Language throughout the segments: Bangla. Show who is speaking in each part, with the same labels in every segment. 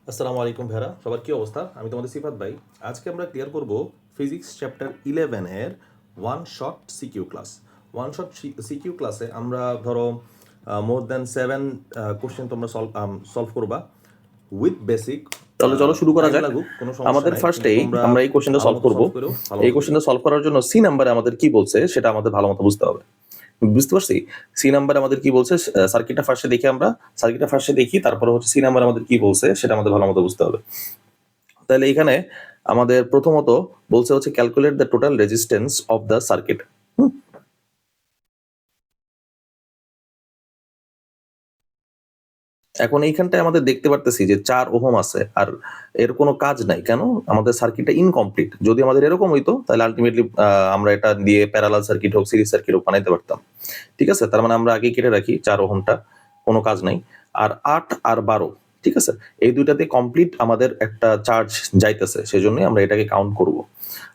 Speaker 1: আসসালামু আলাইকুম ভাইরা, সবার কি অবস্থা? আমি তোমাদের সিফাত ভাই। আজকে আমরা ক্লিয়ার করব ফিজিক্স চ্যাপ্টার 11 এর one shot CQ class. One shot CQ ক্লাসে আমরা ধরো মোর দ্যান 7 কোশ্চেন তোমরা সলভ করবা উইথ বেসিক।
Speaker 2: তাহলে চলো শুরু করা যাক।
Speaker 1: লাগুক কোনো সমস্যা
Speaker 2: আমাদের
Speaker 1: নাই, কিন্তু
Speaker 2: ফার্স্টেই
Speaker 1: তোমরা
Speaker 2: আমরা এই কোশ্চেনটা সলভ করব। এই কোশ্চেনটা সলভ করার জন্য সি নাম্বারে আমাদের কি বলছে সেটা আমাদের ভালো মতো বুঝতে হবে। বুঝতে পারছি? সি নাম্বারে আমাদের কি বলছে সার্কিটটা ফার্স্টে দেখি, আমরা সার্কিটটা ফার্স্টে দেখি, তারপরে হচ্ছে সি নাম্বারে আমাদের কি বলছে সেটা আমাদের ভালো মতো বুঝতে হবে। তাহলে এখানে আমাদের প্রথমত বলছে হচ্ছে calculate the total resistance of the circuit. এখন এইখানটায় আমাদের দেখতে পারতেছি যে 4 ওহম আছে, আর এর কোনো কাজ নাই। কেন? আমাদের সার্কিটটা ইনকমপ্লিট। যদি আমাদের এরকম হইতো তাহলে আলটিমেটলি আমরা এটা দিয়ে প্যারালাল সার্কিট হোক, সিরিজ সার্কিট হোক বানাইতে পারতাম। ঠিক আছে, তার মানে আমরা আগে কেটে রাখি 4 ওহমটা, কোনো কাজ নাই। আর 8 আর 12, ঠিক আছে, এই দুইটাতে কমপ্লিট আমাদের একটা চার্জ যাইতেছে, সেজন্যই আমরা এটাকে কাউন্ট করব।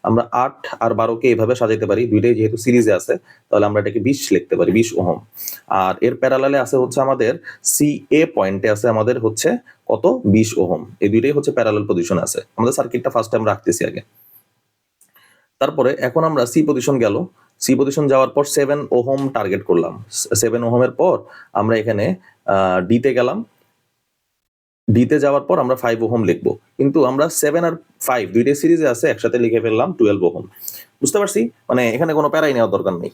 Speaker 2: আমরা 8 আর 12কে এভাবে সাজাইতে পারি, দুইটাই যেহেতু সিরিজে আছে, তাহলে আমরা এটাকে 20 লিখতে পারি, 20 ওহম। আর এর প্যারালালে আছে হচ্ছে আমাদের সি এ পয়েন্টে আছে আমাদের হচ্ছে কত, 20 ওহম। এই দুইটাই হচ্ছে প্যারালাল পজিশনে আছে। আমাদের সার্কিটটা ফার্স্ট টাইম রাখতেছি আগে। তারপরে এখন আমরা সি পজিশন গেল, সি পজিশন যাওয়ার পর 7 ওহম টার্গেট করলাম। 7 ওহমের পর আমরা এখানে ডিতে গেলাম। ডিতে যাওয়ার পর আমরা 5 ওহম লিখবো, কিন্তু আমরা 7 আর 5 দুইটাই সিরিজে আছে, একসাথে লিখে ফেললাম 12 ওহম। বুঝতে পারছি? মানে এখানে কোনো প্যারাই নেওয়ার দরকার নেই।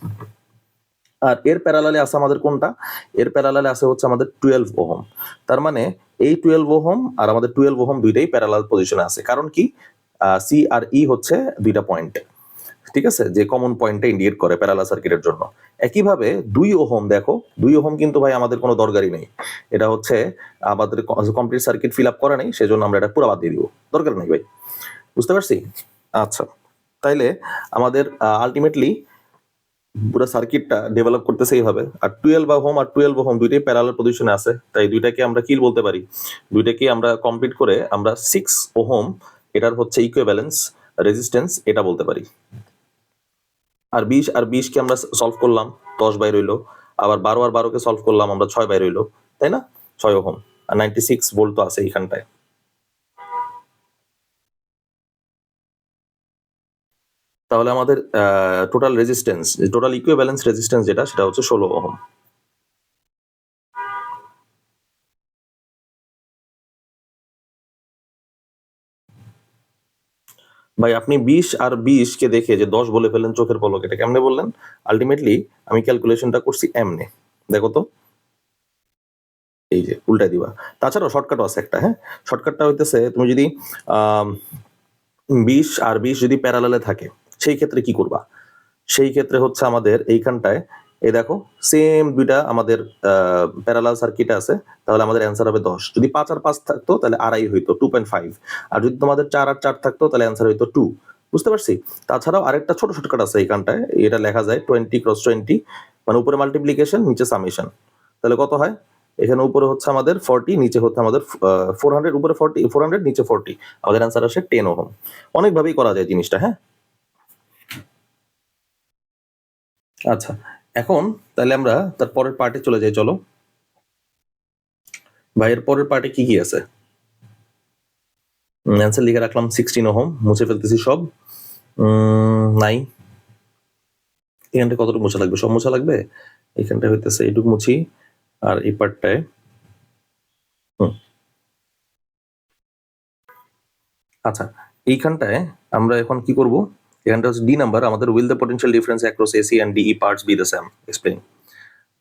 Speaker 2: আর এর প্যারালালে আছে আমাদের কোনটা? এর প্যারালালে আছে হচ্ছে আমাদের 12 ওহম। তার মানে এই 12 ওহম আর আমাদের 12 ওহম দুইটাই প্যারালাল পজিশনে আছে। কারণ কি? সি আর ই হচ্ছে দুইটা পয়েন্ট, ঠিক আছে, যে কমন পয়েন্টটা ইন্ডিকেট করে প্যারালাল সার্কিটের জন্য। একইভাবে 2 ওহম, দেখো 2 ওহম কিন্তু ভাই আমাদের কোনো দরকারই নেই। এটা হচ্ছে আমাদের কমপ্লিট সার্কিট ফিল আপ করা নেই, সেজন্য আমরা এটা পুরো বাদ দিয়ে দিব, দরকার নেই ভাই। বুঝতে পারছি? আচ্ছা, তাইলে আমাদের আলটিমেটলি পুরো সার্কিটটা ডেভেলপ করতেছে এইভাবে। আর 12 ওহম আর 12 ওহম দুইটাই প্যারালাল পজিশনে আছে, তাই দুইটাকে আমরা কি বলতে পারি? দুইটাকে আমরা কমপ্লিট করে আমরা 6 ওহম এটার হচ্ছে ইকুইভ্যালেন্স রেজিস্ট্যান্স এটা বলতে পারি। আর 20 আর 20 কে আমরা সলভ করলাম, 10 বাই রইলো। আবার 12 আর 12 কে সলভ করলাম আমরা, 6 বাই রইলো, তাই না? 6 ওহম আর 96 ভোল্ট তো আছে এইখানটায়। তাহলে আমাদের total resistance, total equivalence resistance যেটা, সেটা হচ্ছে 16 ওহম। ভাই আপনি 20 আর 20 কে দেখে যে 10 বলে ফেলেন চোখের পলকে, এটা কেমনে বললেন? আলটিমেটলি আমি ক্যালকুলেশনটা করছি এমনে, দেখো তো, এই যে উল্টা দিবা। তাছাড়াও শর্টকাটও আছে একটা, হ্যাঁ। শর্টকাটটা হইতেছে, তুমি যদি 20 আর 20 যদি প্যারালালে থাকে, সেই ক্ষেত্রে কি করবা? সেই ক্ষেত্রে হচ্ছে আমাদের এইখানটায়, এই দেখো সেম দুইটা আমাদের প্যারালাল সার্কিট আছে, তাহলে আমাদের অ্যান্সার হবে 10। যদি 5 আর 5 থাকতো তাহলে আড়াই হইতো, 2.5। আর যদি তোমাদের 4 আর 4 থাকতো তাহলে অ্যান্সার হইতো 2। বুঝতে পারছি? তাছাড়াও আরেকটা ছোট শর্টকাট আছে এইখানটায়, এটা লেখা যায় 20 × 20, মানে উপরে মাল্টিপ্লিকেশন নিচে সামেশন। তাহলে কত হয়? এখানে উপরে হচ্ছে আমাদের 40, নিচে হচ্ছে আমাদের 400, উপরে 40, 400 নিচে 40, আমাদের অ্যান্সার আসে 10 ওহম। অনেকভাবেই করা যায় জিনিসটা, হ্যাঁ। আচ্ছা, এখন তাহলে আমরা তার পরের পার্টে চলে যাই, চলো। ভাইয়ের পরের পার্টে কি কি আছে? অ্যান্সার লিখে রাখলাম 16 ওহম, মুছে ফেলতেছি সব। নাই, এখানটা কতটুকু মোছা লাগবে? সব মোছা লাগবে? এখানটা হইতেছে এইটুকু মুছি, আর এই পার্টটায় আচ্ছা, এইখানটায় আমরা এখন কি করব? এখানটা হচ্ছে ডি নাম্বার, আমাদের will the potential difference across AC and DE parts be the same, explain.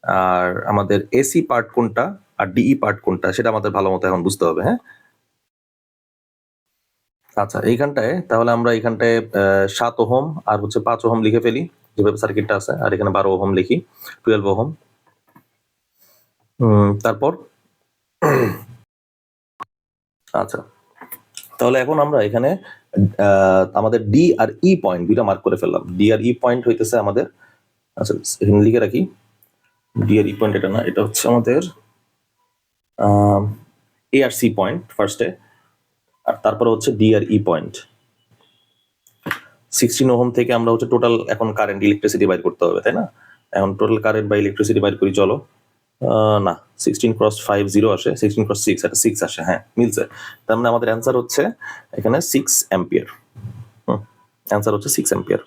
Speaker 2: আর আমাদের এসি পার্ট কোনটা আর ডিই পার্ট কোনটা সেটা আমাদের ভালো মতো এখন বুঝতে হবে, হ্যাঁ। আচ্ছা, এইখানটায় তাহলে আমরা এইখানটায় 7 ওহম আর হচ্ছে 5 ওহম লিখে ফেলি, যেভাবে সার্কিটটা আছে। আর এখানে 12 ওহম লিখি, 12 ওহম। তারপর আচ্ছা, তাহলে এখন আমরা এখানে আমাদের ডি আর ই পয়েন্ট দুইটা মার্ক করে ফেললাম। ডি আর ই পয়েন্ট হইতেছে আমাদের, আচ্ছা এখানে লিখে রাখি, ডি আর ই পয়েন্ট এটা না, এটা হচ্ছে আমাদের এ আর সি পয়েন্ট ফার্স্টে, আর তারপরে হচ্ছে ডি আর ই পয়েন্ট। 16 ওহম থেকে আমরা হচ্ছে টোটাল এখন কারেন্ট ইলেকট্রিসিটি বাইর করতে হবে, তাই না? এখন টোটাল কারেন্ট বা ইলেকট্রিসিটি বাইর করি, চলো। না 16x5 আসে, 16x6 এটা 6 আসে, হ্যাঁ মিলছে। তার মানে আমাদের অ্যান্সার হচ্ছে এখানে 6 অ্যাম্পিয়ার। অ্যান্সার হচ্ছে 6 অ্যাম্পিয়ার।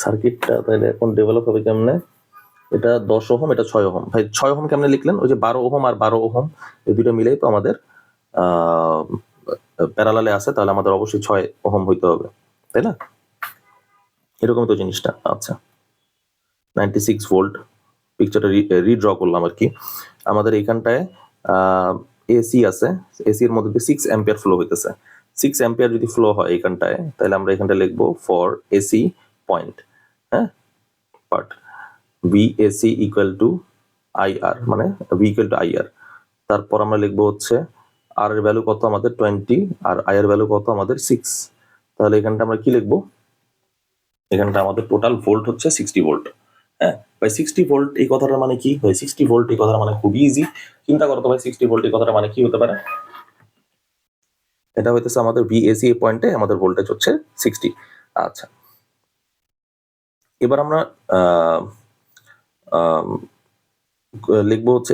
Speaker 2: সার্কিটটা তাহলে এখন ডেভেলপ হবে কেমনে? এটা 10 ওহম, এটা 6 ওহম। ভাই 6 ওহম কেমনে লিখলেন? ওই যে 12 ওহম আর 12 ওহম এই দুটো মিলেই তো আমাদের প্যারালালে আছে, তাহলে আমাদের অবশ্যই 6 ওহম হইতে হবে, তাই না? এরকমই তো জিনিসটা। আচ্ছা 96 ভোল্ট পিকচারটা রিড্র করলাম আর কি। আমাদের এইখানটায় এসি আছে, এসির মধ্যে দিয়ে 6 অ্যাম্পিয়ার ফ্লো হইতেছে। 6 অ্যাম্পিয়ার যদি ফ্লো হয় এইখানটায়, তাহলে আমরা এখানটায় লিখবো ফর এসি পয়েন্ট, হ্যাঁ পার্ট ভিএসি ইকুয়াল টু আইআর, মানে ভি ইকুয়াল টু আইআর। তারপর আমরা লিখবো হচ্ছে আর এর ভ্যালু কত আমাদের 20 আর আই এর ভ্যালু কত আমাদের 6। তাহলে এখানটা আমরা কি লিখবো? এখানটা আমাদের টোটাল ভোল্ট হচ্ছে 60 ভোল্ট। হ্যাঁ ভাই 60 ভোল্ট এই কথাটা মানে কি ভাই? 60 ভোল্ট এই কথাটা মানে খুবই ইজি। চিন্তা করো তো ভাই 60 ভোল্ট এই কথাটা মানে কি হতে পারে? এটা হইতেছে আমাদের ভিএসি পয়েন্টে আমাদের ভোল্টেজ হচ্ছে 60। আচ্ছা এবার আমরা লিখবো হচ্ছে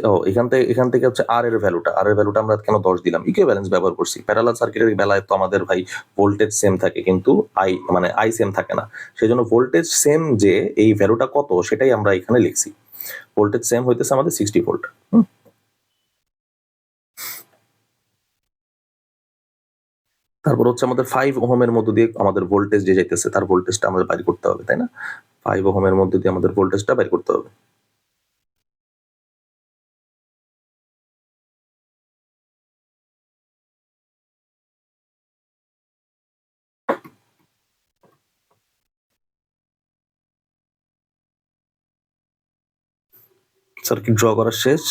Speaker 2: এখান থেকে হচ্ছে আর এর ভ্যালুটা আমরা কেন 10 দিলাম? ইকুইভ্যালেন্স ব্যবহার করছি। প্যারালাল সার্কিটের বেলায় তো আমাদের ভাই ভোল্টেজ সেম থাকে, কিন্তু আই সেম থাকে না। সেজন্য ভোল্টেজ সেম যে এই ভ্যালুটা কত সেটাই আমরা এখানে লিখছি। ভোল্টেজ সেম হইতেছে আমাদের 60 ভোল্ট। তারপর হচ্ছে আমাদের 5 ওহমের মধ্য দিয়ে আমাদের ভোল্টেজ যে যাইতেছে তার ভোল্টেজটা আমাদের বাইর করতে হবে, তাই না? 5 ওহমের মধ্য দিয়ে আমাদের ভোল্টেজটা বাইর করতে হবে। সার্কিট ড্র করা শেষ।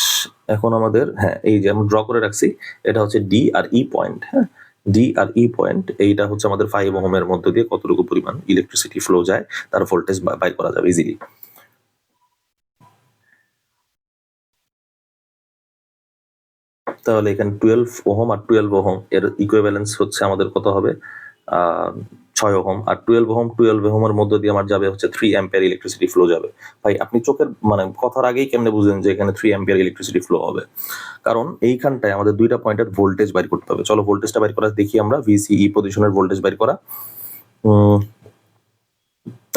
Speaker 2: এখন আমাদের হ্যাঁ এই যে আমরা ড্র করে রাখছি, এটা হচ্ছে ডি আর ই পয়েন্ট। হ্যাঁ ডি আর ই পয়েন্ট, এইটা হচ্ছে আমাদের 5 ওহমের মধ্য দিয়ে কতটুকু পরিমাণ ইলেকট্রিসিটি ফ্লো যায় তার ভোল্টেজ বাইর করা যাবে ইজিলি। তাহলে এখানে 12 ওহম আর 12 ওহম এর ইকুইভ্যালেন্স হচ্ছে আমাদের কত হবে? 6 ওহম। আর 12 ওহমের মধ্য দিয়ে আমার যাবে হচ্ছে 3 অ্যাম্পিয়ার ইলেকট্রিসিটি ফ্লো যাবে। ভাই আপনি চোখের মানে কথার আগেই কেমনে বুঝলেন যে এখানে 3 অ্যাম্পিয়ার ইলেকট্রিসিটি ফ্লো হবে? কারণ এইখানটায় আমাদের দুইটা পয়েন্টের ভোল্টেজ বাইর করতে হবে। চলো ভোল্টেজটা বাইর করা দেখি আমরা। ভিসিই পজিশনের ভোল্টেজ বাইর করা।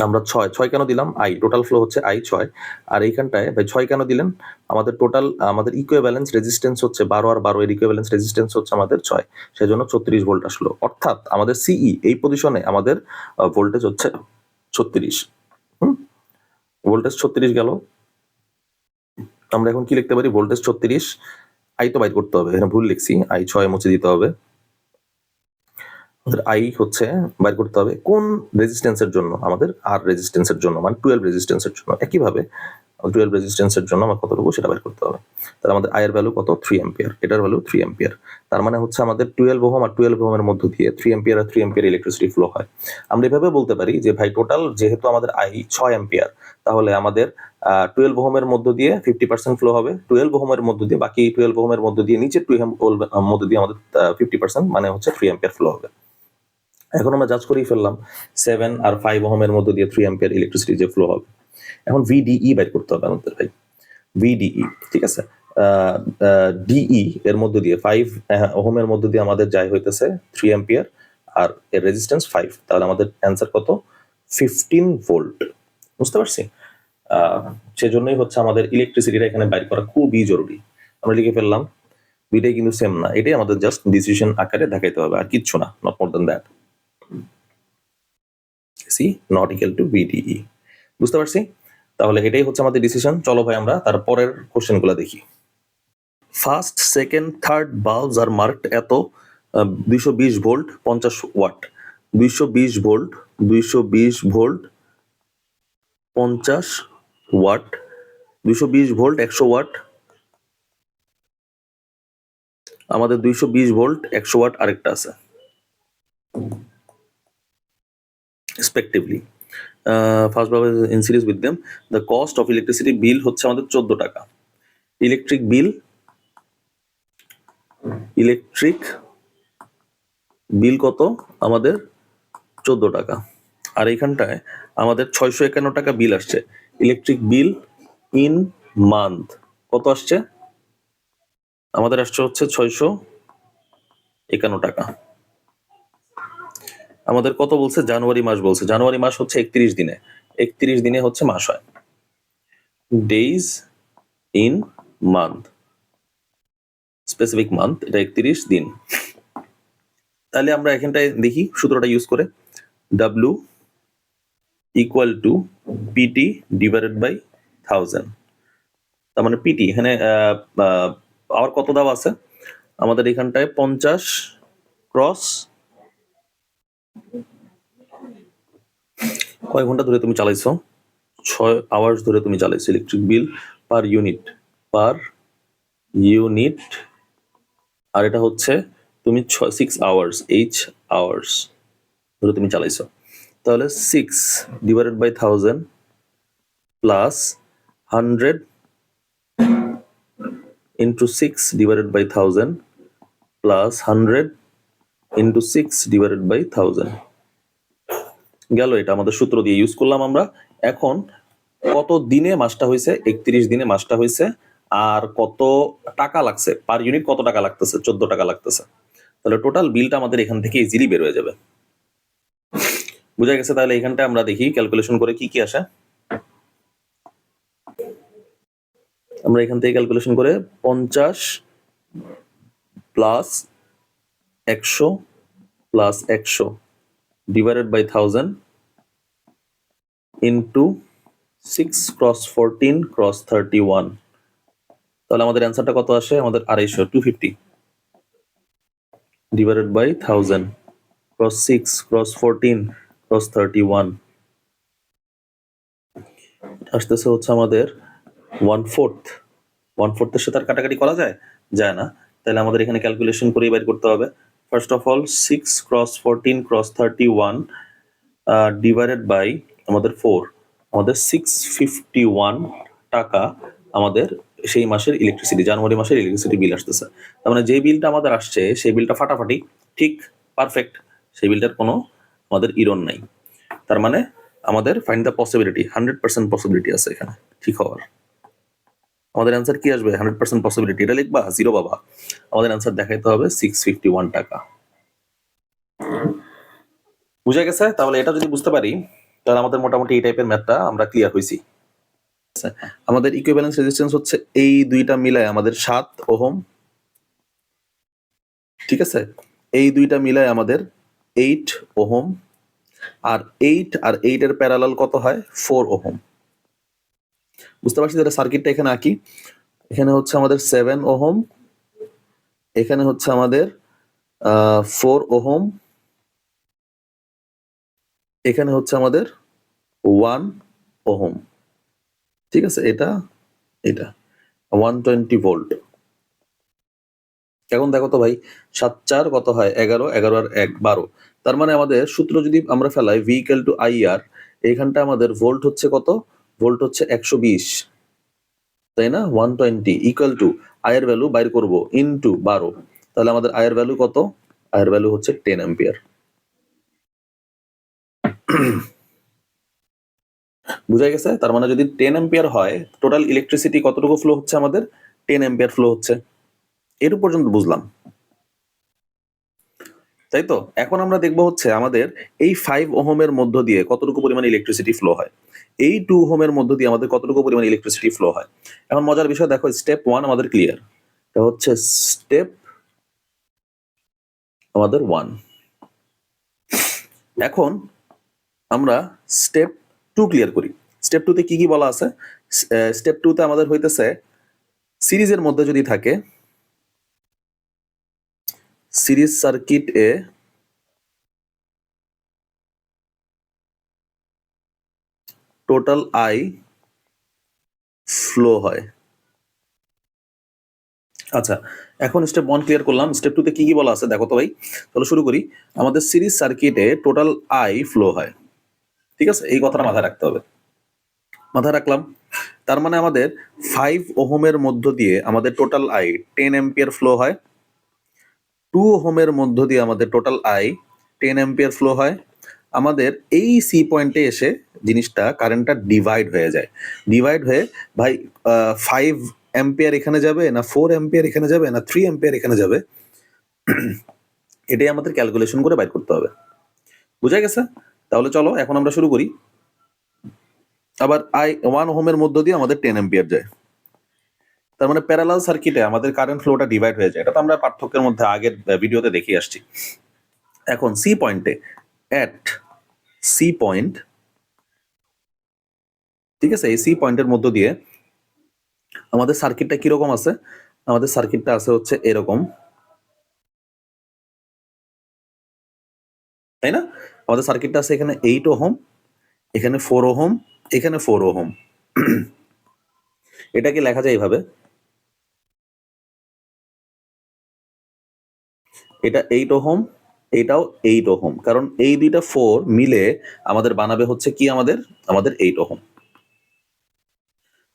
Speaker 2: আমরা 6 কেন দিলাম? আই টোটাল ফ্লো হচ্ছে আই 6। আর এইখানটায় ভাই 6 কেন দিলেন? আমাদের টোটাল আমাদের ইকুইভ্যালেন্স রেজিস্ট্যান্স হচ্ছে 12 আর 12 এর ইকুইভ্যালেন্স রেজিস্ট্যান্স হচ্ছে আমাদের 6, সেজন্য 36 ভোল্ট আসলো। অর্থাৎ আমাদের সিই এই পজিশনে আমাদের ভোল্টেজ হচ্ছে 36। ভোল্টেজ 36 গেল। আমরা এখন কি লিখতে পারি? ভোল্টেজ 36, আই তো বাইর করতে হবে, এখানে ভুল লিখছি, আই 6 মুছে দিতে হবে। আমাদের আই হচ্ছে বাইর করতে হবে কোন রেজিস্ট্যান্সের জন্য? আমাদের আর রেজিস্ট্যান্সের জন্য, মানে 12 রেজিস্ট্যান্সের জন্য। একইভাবে 12 রেজিস্ট্যান্সের জন্য আমার কতটুকু সেটা বাইর করতে হবে। তাহলে আমাদের আই এর ভ্যালু কত? 3 অ্যাম্পিয়ার, এটার ভ্যালু 3 অ্যাম্পিয়ার। তার মানে হচ্ছে আমাদের 12 ওহম আর 12 ওহমের মধ্য দিয়ে 3 অ্যাম্পিয়ার আর 3 অ্যাম্পিয়ার ইলেকট্রিসিটি ফ্লো হয়। আমরা এভাবে বলতে পারি যে ভাই টোটাল যেহেতু আমাদের আই 6 অ্যাম্পিয়ার, তাহলে আমাদের 12 ওহমের মধ্য দিয়ে 50% ফ্লো হবে, 12 ওহমের মধ্য দিয়ে বাকি 12 ওহমের মধ্য দিয়ে নিচে 2 ওহমের মধ্য দিয়ে আমাদের 50% মানে হচ্ছে 3 অ্যাম্পিয়ার ফ্লো হবে। এখন আমরা জাজ করেই ফেললাম 7 আর 5 ওহমের মধ্য দিয়ে 3 অ্যাম্পিয়ার ইলেকট্রিসিটি যে ফ্লো হবে। এখন ভিডিই বাইর করতে হবে আমাদের ভাই, ভিডিই, ঠিক আছে? ডিই এর মধ্য দিয়ে 5 ওহমের মধ্য দিয়ে আমাদের যাই হইতেছে 3 অ্যাম্পিয়ার আর এর রেজিস্ট্যান্স 5, তাহলে আমাদের অ্যান্সার কত? 15 ভোল্ট। বুঝতে পারছি? সেজন্যই হচ্ছে আমাদের ইলেকট্রিসিটিটা এখানে বাইর করা খুবই জরুরি। আমরা লিখে ফেললাম, দুইটাই কিন্তু সেম না, এটাই আমাদের জাস্ট ডিসিশন আকারে দেখাইতে হবে, আর কিচ্ছু না, not more than that. C not equal to VDE. বুঝতে পারছি? তাহলে এটাই হচ্ছে আমাদের ডিসিশন। চলো ভাই আমরা তারপরের কোশ্চেনগুলো দেখি। First, second, third bulbs are marked at 220 volt 50 watt. 220 volt 220 volt 50 watt, 220 volt 100 watt, আমাদের 220 ভোল্ট 100 ওয়াট আরেকটা আছে respectively. First bulb in series with them. The cost of electricity bill হচ্ছে আমাদের 14 টাকা। ইলেকট্রিক বিল কত আমাদের 14 টাকা। আর এইখানটায় আমাদের 651 টাকা বিল আসছে। ইলেকট্রিক বিল ইন মান্থ কত আসছে? আমাদের আসছে হচ্ছে 651 টাকা। আমাদের কত বলছে? জানুয়ারি মাস বলছে। জানুয়ারি মাস হচ্ছে 31 দিনে। 31 দিনে হচ্ছে মাস হয়। Days in month, specific month, এটা 31 দিন। তাহলে আমরা এখানটায় দেখি সূত্রটা ইউজ করে, W equal to PT divided by 1000। তার মানে পিটি এখানে আবার কত দেওয়া আছে আমাদের এখানটায়? 50 ক্রস কয় ঘন্টা ধরে তুমি চালাইছো? 6 আওয়ার্স ধরে তুমি চালাইছো। ইলেকট্রিক বিল পার ইউনিট, আর এটা হচ্ছে তুমি 6 আওয়ার্স, আওয়ার্স ধরে তুমি চালাইছো। তাহলে 6 divided by 1000 plus 100 into 6 divided by 1000 plus 100 into 6 divided by 1000 গেল। এটা আমাদের সূত্র দিয়ে ইউজ করলাম আমরা। এখন কত দিনে মাসটা হয়েছে? 31 দিনে মাসটা হয়েছে। আর কত টাকা লাগছে পার ইউনিট? কত টাকা লাগতেছে? 14 টাকা লাগতেছে। তাহলে টোটাল বিলটা আমাদের এখান থেকে ইজিলি বের হয়ে যাবে। বুঝা গেছে? তাহলে এখানটা আমরা দেখি ক্যালকুলেশন করে কি কি আসে। আমরা এখান থেকে ক্যালকুলেশন করে 50 plus 100 plus 100 divided by 1000 into 6 cross 14 cross 31। তাহলে আমাদের অ্যান্সারটা কত আসে? আমাদের 250 divided by 1000 cross 6 cross 14 cross 31 আসতেছে হচ্ছে আমাদের 1/4 এর সাথে আর কাটাকাটি করা যায়? যায় না। তাহলে আমাদের এখানে ক্যালকুলেশন করে বের করতে হবে। First of all 6 cross 14 cross 31 divided by আমাদের 4, আমাদের 651 টাকা আমাদের সেই মাসের ইলেকট্রিসিটি, জানুয়ারি মাসের ইলেকট্রিসিটি বিল আসতেছে। তার মানে যে বিলটা আমাদের আসছে সেই বিলটা ফাটাফাটি, ঠিক, পারফেক্ট, সেই বিলটার কোনো আমাদের ইরন নাই। তার মানে আমাদের ফাইন্ড দ্য পসিবিলিটি, 100% পসিবিলিটি আছে এখানে ঠিক হওয়ার। আমাদের অ্যান্সার কি আসবে? 100% পসিবিলিটি। এটা লিখবা? 0 বাবা। আমাদের অ্যান্সার দেখাইতে হবে 651 টাকা। বুঝা গেছে? তাহলে এটা যদি বুঝতে পারি তাহলে আমাদের মোটামুটি এই টাইপের ম্যাথটা আমরা ক্লিয়ার হইছি। আমাদের ইকুইভ্যালেন্স রেজিস্ট্যান্স হচ্ছে এই দুইটা মিলায় আমাদের 7 ওহম, ঠিক আছে? এই দুইটা মিলায় আমাদের 8 ওহম, আর 8 আর 8 এর প্যারালাল কত হয়? 4 ওহম। বুঝতে পারছি? যেটা সার্কিটটা এখানে আঁকি, এখানে হচ্ছে আমাদের 7 ওহম, এখানে হচ্ছে আমাদের 4 ওহম, এখানে হচ্ছে আমাদের 1 ওহম, ঠিক আছে? এটা 120 ভোল্ট। এখন দেখো তো ভাই, 7 4 কত হয়? 11, 11 আর 1 12। তার মানে আমাদের সূত্র যদি আমরা ফেলাই V ইকুয়াল টু IR, এইখানটা আমাদের ভোল্ট হচ্ছে কত? ভোল্ট হচ্ছে 120, তাই না? 120 ইকুয়াল টু I এর ভ্যালু বাইর করব ইনটু 12। তাহলে আমাদের I এর ভ্যালু কত? I এর ভ্যালু হচ্ছে 10 অ্যাম্পিয়ার। বুঝা গেছে? তার মানে যদি 10 অ্যাম্পিয়ার হয়, টোটাল ইলেকট্রিসিটি কতটুকু ফ্লো হচ্ছে আমাদের? 10 অ্যাম্পিয়ার ফ্লো হচ্ছে। এর পর্যন্ত বুঝলাম, তাই তো? এখন আমরা দেখবো হচ্ছে আমাদের এই 5 ওহমের মধ্য দিয়ে কতটুকু পরিমাণ ইলেকট্রিসিটি ফ্লো হয়, এই 2 ওহমের মধ্য দিয়ে আমাদের কতটুকু পরিমাণ ইলেকট্রিসিটি ফ্লো হয়। এখন মজার বিষয় দেখো, স্টেপ 1 আমাদের ক্লিয়ার, এটা হচ্ছে স্টেপ আমাদের 1। এখন আমরা স্টেপ 2 ক্লিয়ার করি। স্টেপ 2 তে কি কি বলা আছে? স্টেপ 2 তে আমাদের হইতেছে সিরিজের মধ্যে যদি থাকে, series circuit A total I flow হয়। আচ্ছা, এখন স্টেপ 1 ক্লিয়ার করলাম। স্টেপ 2 তে কি কি বলা আছে দেখো তো ভাই। চলো শুরু করি। আমাদের সিরিজ সার্কিটে টোটাল I ফ্লো হয়, ঠিক আছে? এই কথাটা মাথায় রাখতে হবে। মাথায় রাখলাম। তার মানে আমাদের 5 ওহমের মধ্য দিয়ে আমাদের টোটাল আই 10 অ্যাম্পিয়ার ফ্লো হয়, 2 ওহমের মধ্য দিয়ে আমাদের টোটাল আই 10 অ্যাম্পিয়ার ফ্লো হয়। আমাদের এই সি পয়েন্টে এসে জিনিসটা কারেন্টটা ডিভাইড হয়ে যায়, ডিভাইড হয়ে ভাই 5 অ্যাম্পিয়ার এখানে যাবে না 4 অ্যাম্পিয়ার এখানে যাবে না 3 অ্যাম্পিয়ার এখানে যাবে, এটাই আমাদের ক্যালকুলেশন করে বাইর করতে হবে। বুঝা গেছে? তাহলে চলো এখন আমরা শুরু করি। আবার আই 1 ওহমের মধ্য দিয়ে আমাদের 10 অ্যাম্পিয়ার যায়, তার মানে প্যারালাল সার্কিটে আমাদের কারেন্ট ফ্লোটা ডিভাইড হয়ে যায়। এটা তো আমরা পার্থক্যের মধ্যে আগের ভিডিওতে দেখিয়ে আসছি। এখন সি পয়েন্টে অ্যাট সি পয়েন্ট, ঠিক আছে, এই সি পয়েন্টের মধ্য দিয়ে আমাদের সার্কিটটা কিরকম আছে? আমাদের সার্কিটটা আছে হচ্ছে এরকম, তাই না? আমাদের সার্কিটটা আছে এখানে 8 ওহম, এখানে 4 ওহম, এখানে 4 ওহম। এটাকে লেখা যায় এইভাবে, এটা 8 ওহম, এটাও 8 ওহম, কারণ এই দুইটা 4 মিলে আমাদের বানাবে হচ্ছে কি আমাদের আমাদের 8 ওহম।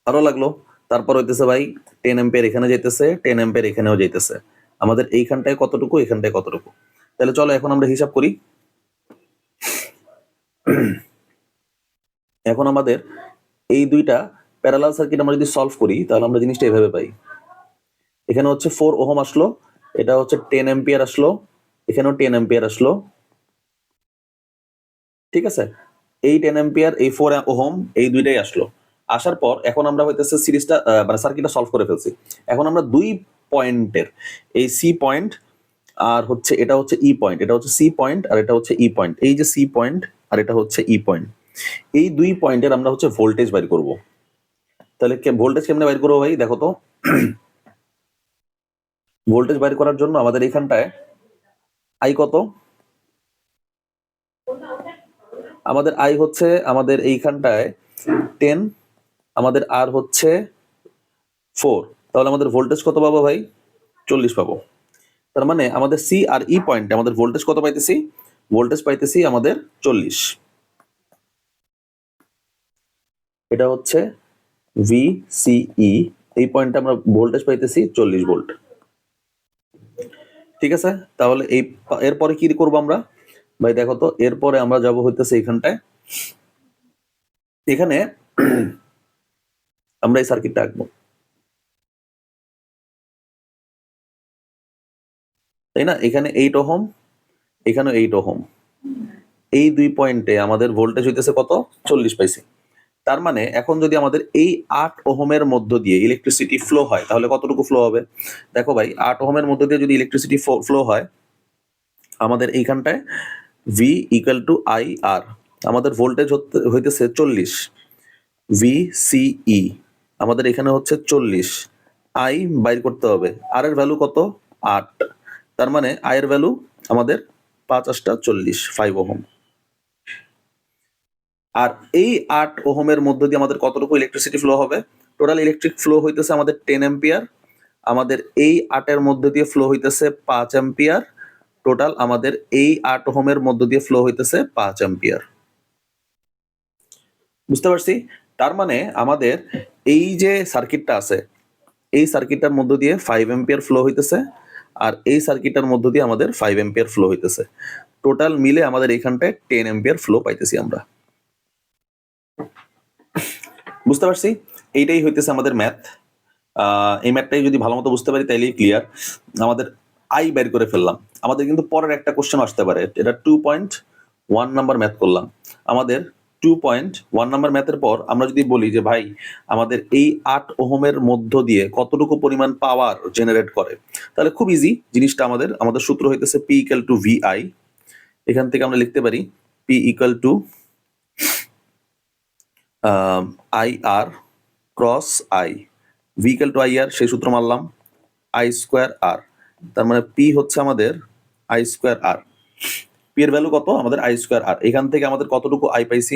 Speaker 2: ভালো লাগলো। তারপর হইতেছে ভাই 10 অ্যাম্পিয়ার এখানে যাইতেছে, 10 অ্যাম্পিয়ার এখানেও যাইতেছে। আমাদের এইখানটায় কতটুকু, এখানটায় কতটুকু? তাহলে চলো এখন আমরা হিসাব করি। এখন আমাদের এই দুইটা প্যারালাল সার্কিট আমরা যদি সলভ করি তাহলে আমরা জিনিসটা এভাবে পাই। এখানে হচ্ছে 4 ওহম আসলো, এটা হচ্ছে 10 অ্যাম্পিয়ার আসলো, এখানেও 10 অ্যাম্পিয়ার আসলো, ঠিক আছে? এই 10 অ্যাম্পিয়ার এই 4 ওহম এই দুইটাই আসলো। আসার পর এখন আমরা হইতেছে সিরিজটা মানে সার্কিটটা সলভ করে ফেলছি। এখন আমরা দুই পয়েন্টের এই সি পয়েন্ট আর হচ্ছে এটা হচ্ছে ই পয়েন্ট, এটা হচ্ছে সি পয়েন্ট আর এটা হচ্ছে ই পয়েন্ট, এই যে সি পয়েন্ট আর এটা হচ্ছে ই পয়েন্ট, এই দুই পয়েন্টের আমরা হচ্ছে ভোল্টেজ বাইর করব। তাহলে ভোল্টেজ কেমনে বাইর করবো ভাই দেখো তো। ভোল্টেজ বাইর করার জন্য আমাদের এখানটায় আই কত? আমাদের আই হচ্ছে আমাদের এইখানটায় 10, আমাদের আর হচ্ছে 4, তাহলে আমাদের ভোল্টেজ কত পাবো ভাই? 40 পাবো। তার মানে আমাদের সি আর ই পয়েন্টে আমাদের ভোল্টেজ কত পাইতেছি? ভোল্টেজ পাইতেছি আমাদের 40। এটা হচ্ছে ভিসিই, এই পয়েন্টে আমরা ভোল্টেজ পাইতেছি 40 ভোল্ট। ঠিক আছে, তাহলে এরপরে কি করব আমরা ভাই দেখো তো। এরপরে আমরা যাব হইতেছে এইখানটায়, এখানে আমরা এই সার্কিটটা আঁকবো, তাই না? এখানে 8 ওহম, এখানে 8 ওহম, এই দুই পয়েন্টে আমাদের ভোল্টেজ হইতেছে কত? 40 পাইছি। তার মানে এখন যদি আমাদের এই 8 ওহমের মধ্য দিয়ে ইলেকট্রিসিটি ফ্লো হয় তাহলে কতটুকু ফ্লো হবে? দেখো ভাই 8 ওহমের মধ্য দিয়ে যদি ইলেকট্রিসিটি ফ্লো হয় আমাদের এইখানটায় ভি ইকুয়াল টু আই আর, আমাদের ভোল্টেজ হইতেছে 40, ভিসিই আমাদের এখানে হচ্ছে 40, আই বাইর করতে হবে, আর এর ভ্যালু কত? 8, তার মানে আই এর ভ্যালু আমাদের 5 8 40, 5 ওহম। আর এই 8 ওহমের মধ্য দিয়ে আমাদের কতটুকু ইলেকট্রিসিটি ফ্লো হবে? টোটাল ইলেকট্রিক ফ্লো হইতেছে আমাদের 10 অ্যাম্পিয়ার, আমাদের এই 8 এর মধ্য দিয়ে ফ্লো হইতেছে 5 অ্যাম্পিয়ার, টোটাল আমাদের এই 8 ওহমের মধ্য দিয়ে ফ্লো হইতেছে 5 অ্যাম্পিয়ার। বুঝতে পারছি? তার মানে আমাদের এই যে সার্কিটটা আছে এই সার্কিটটার মধ্য দিয়ে 5 অ্যাম্পিয়ার ফ্লো হইতেছে আর এই সার্কিটটার মধ্য দিয়ে আমাদের 5 অ্যাম্পিয়ার ফ্লো হইতেছে, টোটাল মিলে আমাদের এখানটায় 10 অ্যাম্পিয়ার ফ্লো পাইতেছি আমরা। বুঝতে পারছি? এইটাই হইতেছে আমাদের ম্যাথ। এই ম্যাথটাই যদি ভালো মতো বুঝতে পারি তাইলেই ক্লিয়ার। আমাদের আই বের করে ফেললাম। আমাদের কিন্তু পরের একটা কোশ্চেন আসতে পারে, এটা 2.1 নাম্বার ম্যাথ করলাম। আমাদের 2.1 নাম্বার ম্যাথের পর আমরা যদি বলি যে ভাই আমাদের এই 8 ওহমের মধ্য দিয়ে কতটুকু পরিমাণ পাওয়ার জেনারেট করে, তাহলে খুব ইজি জিনিসটা। আমাদের সূত্র হইতেছে পি ইকুয়াল টু ভিআই। এখান থেকে আমরা লিখতে পারি P equal to I R cross I, V equal to I R, সেই সূত্র মারলাম, আই স্কোয়ার আর, তার মানে পি হচ্ছে আমাদের আই স্কোয়ার আর। পি এর ভ্যালু কত? আমাদের আই স্কোয়ার আর। এখান থেকে আমাদের কতটুকু আই পাইছি?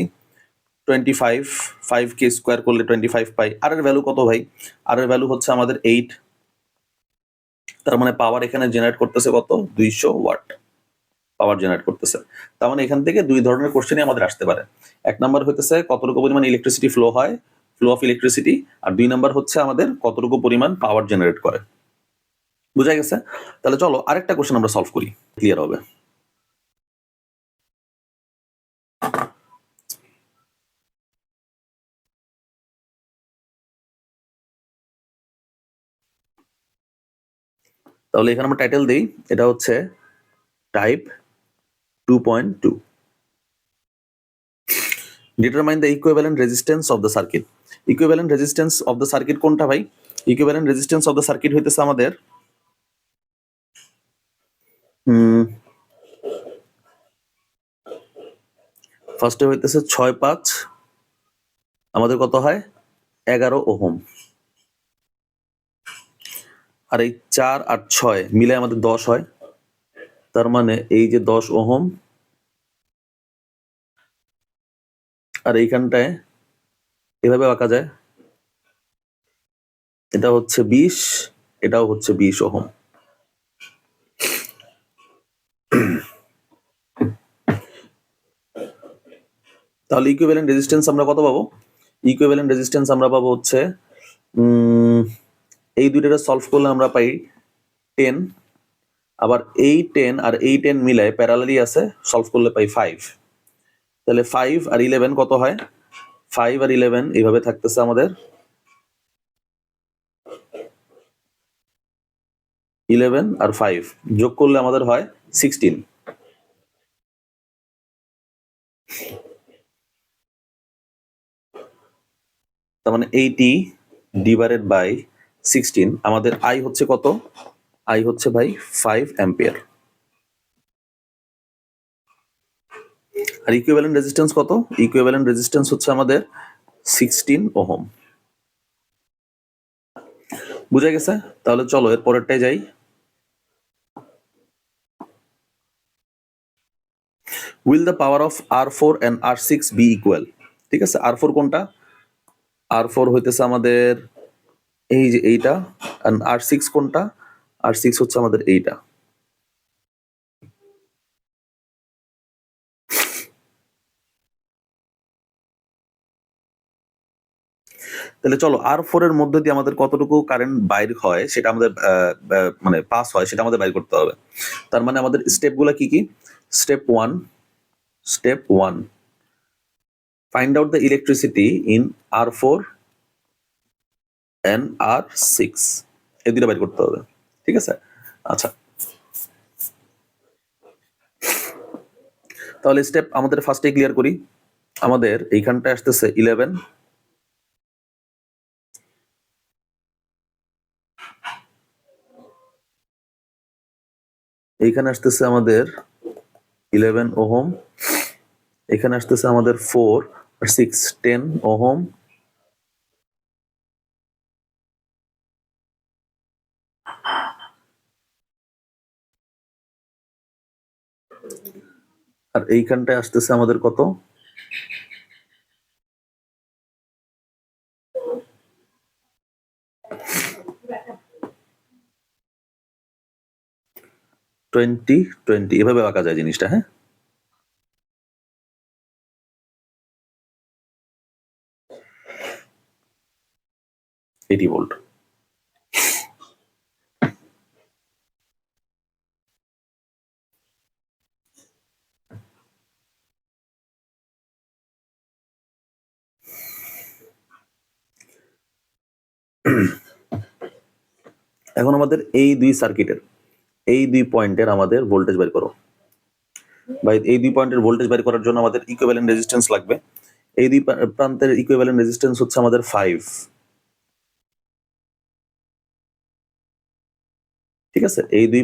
Speaker 2: 25, 5 কে স্কোয়ার করলে 25 পাই। আর এর ভ্যালু কত ভাই? আর এর ভ্যালু হচ্ছে আমাদের 8, তার মানে পাওয়ার এখানে জেনারেট করতেছে কত? 200 ওয়াট পাওয়ার জেনারেট করতেছে। তার মানে এখান থেকে দুই ধরনের কোশ্চেনই আমাদের আসতে পারে। এক নাম্বার হইতেছে কতটুকু পরিমাণ ইলেকট্রিসিটি ফ্লো হয় ফ্লো অফ ইলেকট্রিসিটি, আর 2 নাম্বার হচ্ছে আমাদের কতটুকু পরিমাণ পাওয়ার জেনারেট করে। বুঝা গেছে? তাহলে চলো আরেকটা কোশ্চেন আমরা সলভ করি, ক্লিয়ার হবে। তাহলে এখানে আমরা টাইটেল দেই, এটা হচ্ছে type 2.2, determine the equivalent resistance of the circuit. Equivalent resistance of the circuit কোনটা ভাই? Equivalent resistance of the circuit হইতেছে আমাদের ফার্স্টে হইতেছে 6, 5, আমাদের কত হয় 11 ওহম, আর এই 4 আর 6 মিলে আমাদের 10 হয়, তার মানে এই যে 10 ওহম, আর এইখানটায় এভাবে আঁকা যায়, এটা হচ্ছে 20, এটাও হচ্ছে 20 ওহম। তাহলে ইকুইভ্যালেন্ট রেজিস্ট্যান্স আমরা কত পাবো? ইকুইভ্যালেন্ট রেজিস্ট্যান্স আমরা পাবো হচ্ছে এই দুইটা সলভ করলে আমরা পাই 10, আবার এই 10 আর এই 10 মিলায় প্যারালালি আছে, সলভ করলে পাই 5। তাহলে 5 আর 11 কত হয়? 5 আর 11 এইভাবে থাকতেছে আমাদের 11 আর 5 যোগ করলে আমাদের হয় 16। তার মানে 80 ডিভাইডেড বাই 16, আমাদের আই হচ্ছে কত? আই হচ্ছে ভাই 5 অ্যাম্পিয়ার। আর ইকুইভ্যালেন্ট রেজিস্ট্যান্স কত? ইকুইভ্যালেন্ট রেজিস্ট্যান্স হচ্ছে আমাদের 16 ওহম। বুঝা গেছে? তাহলে চলো এর পরেরটায় যাই। Will the power of R4 and R6 be equal? ঠিক আছে, R4 কোনটা? R4 হইতেছে আমাদের এই যে এইটা, আর R6 কোনটা? R6 হচ্ছে আমাদের এইটা। তাহলে চলো R4 এর মধ্যে দিয়ে আমাদের কতটুকু কারেন্ট বাইর হয় সেটা আমাদের মানে পাস হয় সেটা আমাদের বাইর করতে হবে। তার মানে আমাদের স্টেপগুলো কি কি? Step 1, find out the electricity in R4 and R6, এই দুটো বাইর করতে হবে। ঠিক আছে, আচ্ছা তাহলে স্টেপ আমাদের ফার্স্টে ক্লিয়ার করি। আমাদের এইখানটা আসতেছে 11, এইখানে আসতেছে আমাদের 11 ওহম, এখানে আসতেছে আমাদের 4 আর 6 10 ওহম, আর এইখানটায় আসতেছে আমাদের কত? 20 এভাবে আঁকা যায় জিনিসটা। হ্যাঁ, 80 ভোল্ট। এখন আমাদের এই দুই সার্কিটের এই দুই পয়েন্টের আমাদের ভোল্টেজ বের করো। বা এই দুই পয়েন্টের ভোল্টেজ বের করার জন্য আমাদের ইকুইভ্যালেন্ট রেজিস্ট্যান্স লাগবে। এই দুই প্রান্তের ইকুইভ্যালেন্ট রেজিস্ট্যান্স হচ্ছে আমাদের 5। ঠিক আছে, এই দুই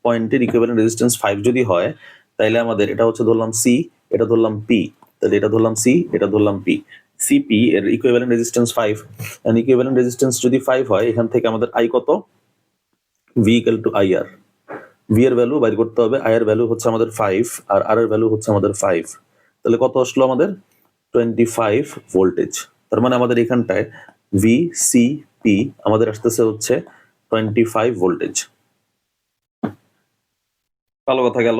Speaker 2: পয়েন্টের ইকুইভ্যালেন্ট রেজিস্ট্যান্স 5 যদি হয়, তাহলে আমাদের এটা হচ্ছে ধরলাম সি, এটা ধরলাম পি, তাহলে এটা ধরলাম সি, এটা ধরলাম পি। সিপি এর equivalent resistance 5, and equivalent resistance যদি 5 হয়, এখান থেকে আমাদের আই কত? V equal to IR. V এর ভ্যালু বাইর করতে হবে, আই এর ভ্যালু হচ্ছে আমাদের 5 আর আর এর ভ্যালু হচ্ছে আমাদের 5। তাহলে কত আসলো আমাদের? 25 ভোল্টেজ। তার মানে আমাদের এখানটায় ভি সি পি আমাদের আসতেছে হচ্ছে 25 ভোল্টেজ। ভালো কথা গেল।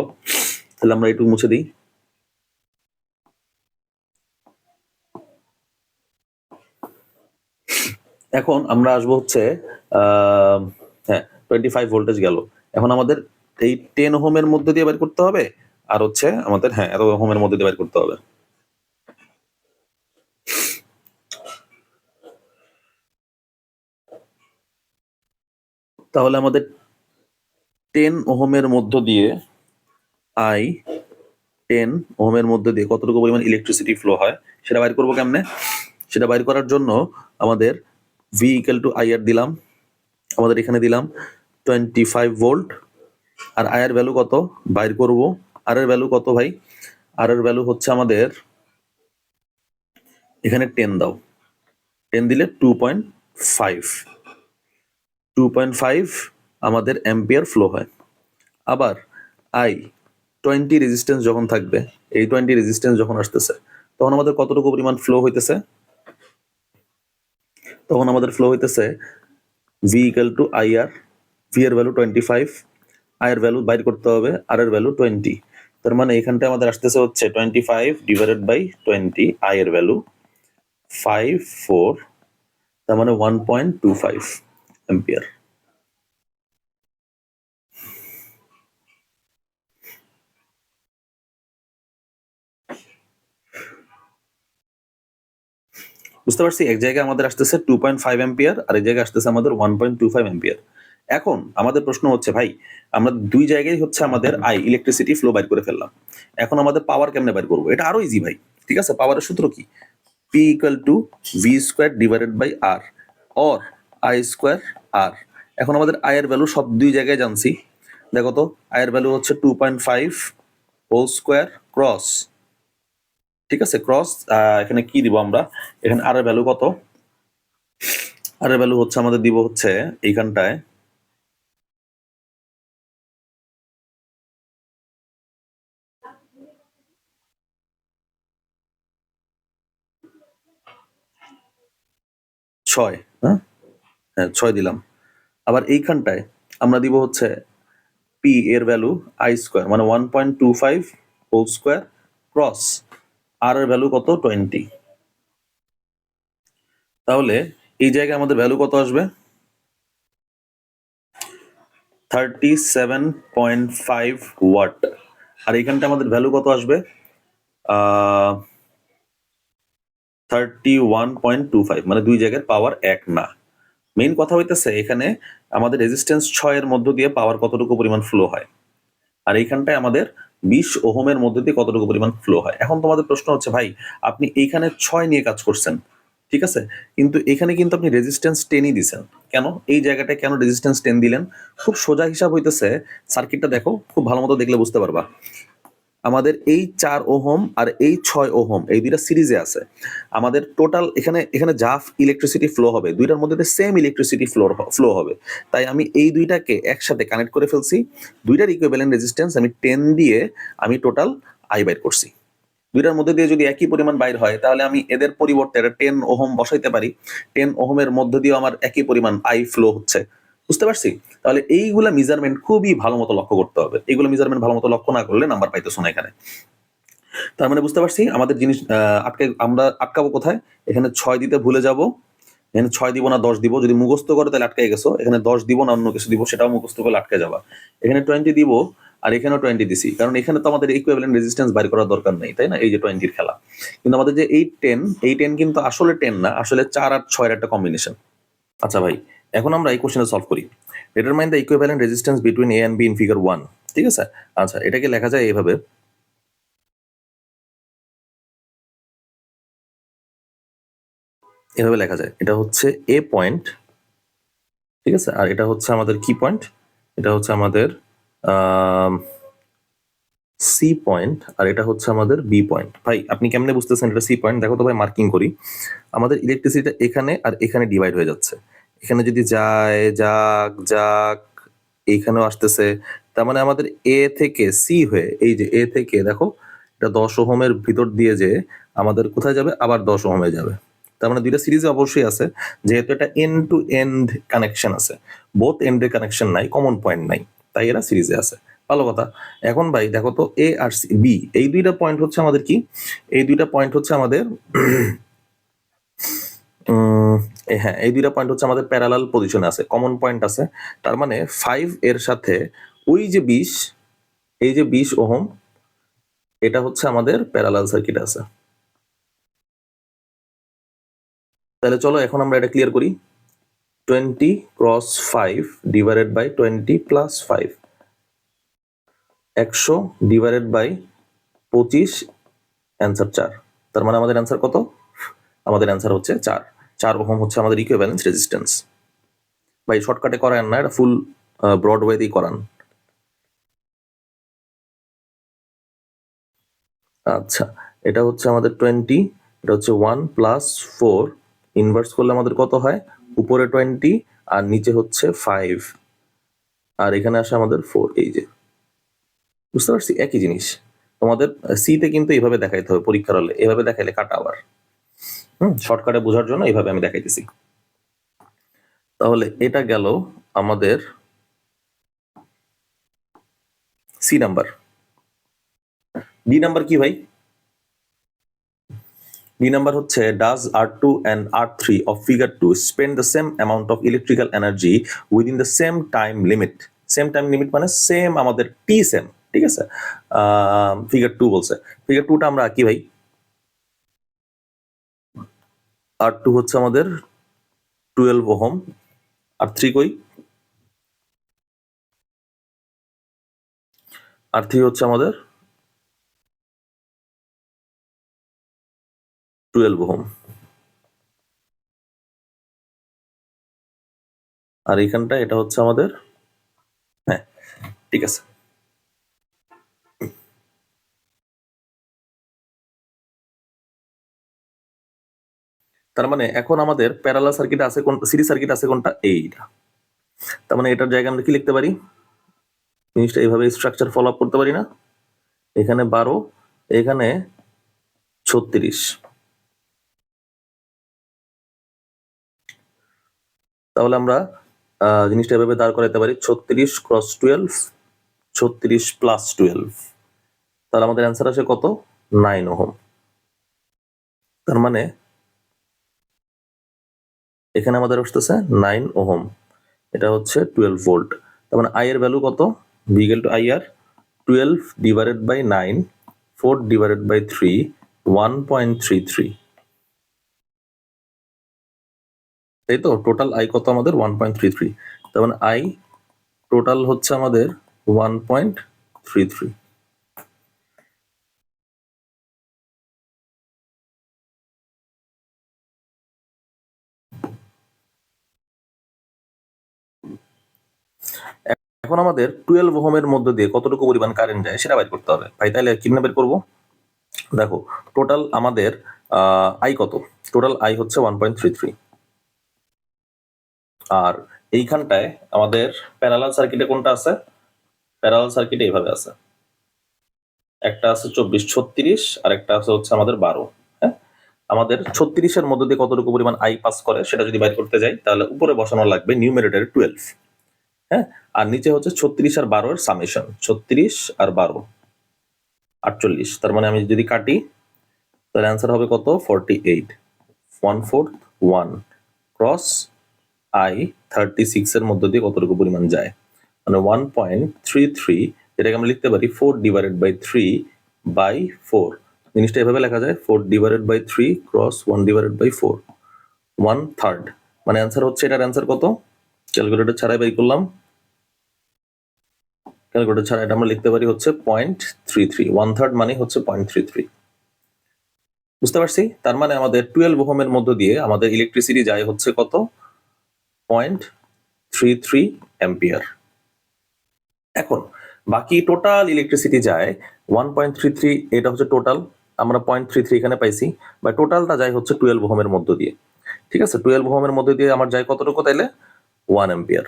Speaker 2: তাহলে আমরা একটু মুছে দিই। এখন আমরা আসবো হচ্ছে হ্যাঁ 25 ভোল্টেজ গেল। এখন আমাদের এই 10 ওহমের মধ্যে দিয়ে বের করতে হবে, আর হচ্ছে আমাদের হ্যাঁ এত ওহমের মধ্যে দিয়ে বের করতে হবে। তাহলে আমাদের 10 ওহমের মধ্য দিয়ে আই 10 ওহমের মধ্যে দিয়ে কতটুকু পরিমাণ ইলেকট্রিসিটি ফ্লো হয় সেটা বাইর করবো কেমনে? সেটা বাইর করার জন্য আমাদের ভি ইকুয়াল টু আই আর দিলাম, আমাদের এখানে দিলাম 25 ভোল্ট, আর আই এর ভ্যালু কত বাইর করব। আর এর ভ্যালু কত ভাই? আর এর ভ্যালু হচ্ছে আমাদের এখানে 10 দাও, 10 দিলে 2.5 আমাদের অ্যাম্পিয়ার ফ্লো হয়। আবার আই 20 রেজিস্ট্যান্স যখন থাকবে, এই 20 রেজিস্ট্যান্স যখন আসতেছে তখন আমাদের কতটুকু পরিমাণ ফ্লো হইতেছে? তখন আমাদের ফ্লো হইতেছে V equal to I R, V এর ভ্যালু 25, আই এর ভ্যালু বাইর করতে হবে, আর এর ভ্যালু 20। তার মানে এখানটা আমাদের আসতেছে হচ্ছে 25 ডিভাইডেড বাই 20, আই এর ভ্যালু 54, তার মানে 1.25 অ্যাম্পিয়ার। বুঝতে পারছি? এক জায়গায় আমাদের আসতেছে 2.5 অ্যাম্পিয়ার, আর এক জায়গায় আসতেছে আমাদের 1.25 অ্যাম্পিয়ার। এখন আমাদের প্রশ্ন হচ্ছে ভাই, আমরা দুই জায়গায় হচ্ছে আমাদের আই ইলেকট্রিসিটি ফ্লো বাইর করে ফেললাম, এখন আমাদের পাওয়ার কেমনে বাইর করবো? এটা আরো ইজি ভাই। ঠিক আছে, পাওয়ারের সূত্র কি? P equal to V square divided by R, or I square R. এখন আমাদের আই এর ভ্যালু সব দুই জায়গায় জানছি। দেখো তো, আই এর ভ্যালু হচ্ছে 2.5 হোল স্কোয়ার ক্রস, ঠিক আছে, ক্রস এখানে কি দিব আমরা? এখানে আর এর ভ্যালু কত? আর এর ভ্যালু হচ্ছে আমাদের দিব হচ্ছে এইখানটায় 6, হ্যাঁ হ্যাঁ 6 দিলাম। আবার এইখানটায় আমরা দিব হচ্ছে পি এর ভ্যালু আই স্কোয়ার, মানে 1.25 হোল স্কোয়ার ক্রস আর এর ভ্যালু কত? 20। তাহলে এই জায়গায় আমাদের ভ্যালু কত আসবে? 37.5 ওয়াট। আর এইখানটা আমাদের ভ্যালু কত আসবে? 31.25, মানে দুই জায়গার পাওয়ার এক না। মেইন কথা হইতেছে এখানে আমাদের রেজিস্ট্যান্স 6 এর মধ্য দিয়ে পাওয়ার কতটুকু পরিমাণ ফ্লো হয়, আর এইখানটায় আমাদের 20 ওহমের মধ্যে দিয়ে কতটুকু পরিমাণ ফ্লো হয়। এখন তোমাদের প্রশ্ন হচ্ছে ভাই, আপনি এইখানে 6 নিয়ে কাজ করছেন, ঠিক আছে, কিন্তু এখানে কিন্তু আপনি রেজিস্ট্যান্স 10ই দিছেন। কেন এই জায়গাটায় কেন রেজিস্ট্যান্স 10 দিলেন? খুব সোজা হিসাব হইতেছে, সার্কিটটা দেখো খুব ভালো মতো দেখলে বুঝতে পারবা। আমাদের এই 4 ওহম আর এই 6 ওহম এই দুইটা সিরিজে আছে। আমাদের টোটাল এখানে এখানে যা ইলেকট্রিসিটি ফ্লো হবে দুইটার মধ্যে সেম ইলেকট্রিসিটি ফ্লো হবে। তাই আমি এই দুইটাকে একসাথে কানেক্ট করে ফেলছি, দুইটার ইকুইভ্যালেন্ট রেজিস্ট্যান্স আমি 10 দিয়ে আমি টোটাল আই বাইর করছি। দুইটার মধ্যে দিয়ে যদি একই পরিমাণ বাইর হয় তাহলে আমি এদের পরিবর্তে এটা 10 ওহম বসাইতে পারি, 10 ওহমের মধ্যে দিয়ে আমার একই পরিমাণ আই ফ্লো হচ্ছে। বুঝতে পারছি? তাহলে এইগুলা মেজারমেন্ট খুবই ভালো মতো লক্ষ্য করতে হবে, এইগুলো মেজারমেন্ট ভালো মতো লক্ষ্য না করলে নাম্বার পাইতেছো না এখানে। তার মানে বুঝতে পারছি আমাদের জিনিস আমরা আটকাবো কোথায়? এখানে 6 দিতে ভুলে যাব, এখানে 6 দিব না 10 দিব। যদি মুখস্থ করে তাহলে আটকে গেছো, এখানে 10 দিব না অন্য কিছু দিব সেটাও মুখস্থ করলে আটকে যাবা। এখানে 20 দিব, আর এখানেও 20 দিছি, কারণ এখানে তো আমাদের ইকুইভ্যালেন্ট রেজিস্ট্যান্স বাইর করার দরকার নেই, তাই না? এই যে 20 এর খেলা। কিন্তু আমাদের যে এই 10 কিন্তু আসলে 10 না, আসলে 4 আর 6 এর একটা কম্বিনেশন। আচ্ছা ভাই, এখন আমরা এই কোশ্চেনটা সলভ করি। Determine the equivalent resistance between A and B in figure 1। ঠিক আছে, আচ্ছা এটাকে লেখা যায় এইভাবে, এভাবে লেখা যায়। এটা হচ্ছে এ পয়েন্ট, ঠিক আছে, আর এটা হচ্ছে আমাদের কি পয়েন্ট? এটা হচ্ছে আমাদের সি পয়েন্ট, আর এটা হচ্ছে আমাদের বি পয়েন্ট। ভাই আপনি কেমনে বুঝতেছেন এটা সি পয়েন্ট? দেখো তো ভাই, মার্কিং করি। আমাদের ইলেকট্রিসিটিটা এখানে আর এখানে ডিভাইড হয়ে যাচ্ছে। এখানে যদি যায় যাক যাক, এইখানেও আসতেছে, তার মানে আমাদের এ থেকে সি হয়ে, এই যে এ থেকে দেখো এটা 10 ওহমের ভিতর দিয়ে যে আমাদের কোথায় যাবে? আবার 10 ওহমে যাবে। তার মানে দুইটা সিরিজে অবশ্যই আছে, যেহেতু এটা এন্ড টু এন্ড কানেকশন আছে, বোথ এন্ডে কানেকশন নাই, কমন পয়েন্ট নাই, তাই এরা সিরিজে আছে। ভালো কথা। এখন ভাই দেখো তো, এ আর সি বি এই দুইটা পয়েন্ট হচ্ছে আমাদের কি? এই দুইটা পয়েন্ট হচ্ছে আমাদের হ্যাঁ, এই দুইটা পয়েন্ট হচ্ছে আমাদের প্যারালাল পজিশনে আছে, কমন পয়েন্ট আছে। তার মানে 5 এর সাথে ওই যে 20, এই যে 20 ওহম, এটা হচ্ছে আমাদের প্যারালাল সার্কিট আছে। তাহলে চলো এখন আমরা এটা ক্লিয়ার করি। 20 cross 5 divided by 20 plus 5, 100 divided by 25, answer 4। তার মানে আমাদের অ্যান্সার কত? আমাদের অ্যান্সার হচ্ছে 4 ওহম হচ্ছে আমাদের ইকুইভ্যালেন্স রেজিস্ট্যান্স। ভাই শর্টকাটে করান না, এটা ফুল ব্রড ওয়েতেই করান। আচ্ছা, এটা হচ্ছে আমাদের 20, এটা হচ্ছে 1 প্লাস 4, ইনভার্স করলে আমাদের কত হয়? উপরে 20 আর নিচে হচ্ছে 5, আর এখানে আসে আমাদের 4। এই যে, বুঝতে পারছি, একই জিনিস। তোমাদের সিতে কিন্তু এইভাবে দেখাইতে হবে, পরীক্ষার হলে এভাবে দেখাইলে কাটা আবার। শর্টকাটে বোঝার জন্য এইভাবে আমি দেখাইতেছি। তাহলে এটা গেল আমাদের সি নাম্বার। ডি নাম্বার কি ভাই? ডি নাম্বার হচ্ছে, does R2 and R3 of figure 2 spend the same amount of electrical energy within the same time limit? Same time limit মানে সেম, আমাদের টি সেম, ঠিক আছে। ফিগার 2 বলছে, ফিগার 2টা আমরা আঁকি ভাই। R2 হচ্ছে আমাদের 12 ওহম, R3 কই? R3 হচ্ছে আমাদের 12 ওহম, আর এইখানটা এটা হচ্ছে আমাদের, হ্যাঁ ঠিক আছে। তার মানে এখন আমাদের প্যারালাল সার্কিট আছে কোন, সিরিজ সার্কিট আছে কোনটা? এইটা। তার মানে এটার জায়গায় আমরা কি লিখতে পারি? জিনিসটা এইভাবে স্ট্রাকচার ফলো আপ করতে পারি না? এখানে 12, এখানে 36। তাহলে আমরা জিনিসটা এভাবে দাঁড় করাইতে পারি, 36 ক্রস 12, 36 প্লাস 12। তাহলে আমাদের অ্যান্সার আসে কত? 9 ওহম। তার মানে এখানে আমাদের আসতেছে 9 ওহম, এটা হচ্ছে 12 ভোল্ট। তার মানে আই এর ভ্যালু কত? V equal to I R 12 divided by 9, 4 divided by 3, 1.33। তাই তো, টোটাল আই কত আমাদের? 1.33। তার মানে আই টোটাল হচ্ছে আমাদের 1.33। এখন আমাদের 12 ওহমের মধ্যে দিয়ে কতটুকু পরিমাণ কারেন্ট যায় সেটা বের করতে হবে ভাই। তাহলে কিভাবে বের করবো? দেখো, টোটাল আমাদের আই কত? টোটাল আই হচ্ছে 1.33, আর এইখানটায় আমাদের প্যারালাল সার্কিটে কোনটা আছে? প্যারালাল সার্কিটে এইভাবে আছে, একটা আছে 24 36, আর একটা আছে হচ্ছে আমাদের 12। হ্যাঁ, আমাদের 36-এর মধ্যে দিয়ে কতটুকু পরিমাণ আই পাস করে সেটা যদি বাইর করতে যাই, তাহলে উপরে বসানো লাগবে নিউমেরেটরে 12, হ্যাঁ, আর নিচে হচ্ছে 36 আর 12 এর সামেশন, 36 আর 12 48। তার মানে আমি যদি কাটি তাহলে অ্যান্সার হবে কত? 48, 1/4 ক্রস আই 36 এর মধ্যে দিয়ে কতটুকু পরিমাণ যায়, মানে 1.33। এটাকে আমরা লিখতে পারি 4 ডিভাইডেড বাই 3/4। জিনিসটা এভাবে লেখা যায়, 4 divided by 3 cross 1 divided by 4, 1/3। মানে অ্যান্সার হচ্ছে, এটার অ্যান্সার কত? ক্যালকুলেটর ছাড়াই বের করলাম, ক্যালকুলেটর ছাড়া এটা আমরা লিখতে পারি হচ্ছে 0.33, 1/3 মানে হচ্ছে 0.33। বুঝতে পারছি? তার মানে আমাদের 12 ওহমের মধ্য দিয়ে আমাদের ইলেকট্রিসিটি যায় হচ্ছে কত? 0.33 অ্যাম্পিয়ার। এখন বাকি টোটাল ইলেকট্রিসিটি যায় 1.33, এটা হচ্ছে টোটাল, আমরা 0.33 এখানে পাইছি, বা টোটালটা যায় হচ্ছে 12 ওহমের মধ্য দিয়ে। ঠিক আছে, 12 ওহমের মধ্য দিয়ে আমার যায় কতটুকু? তাইলে 1 অ্যাম্পিয়ার,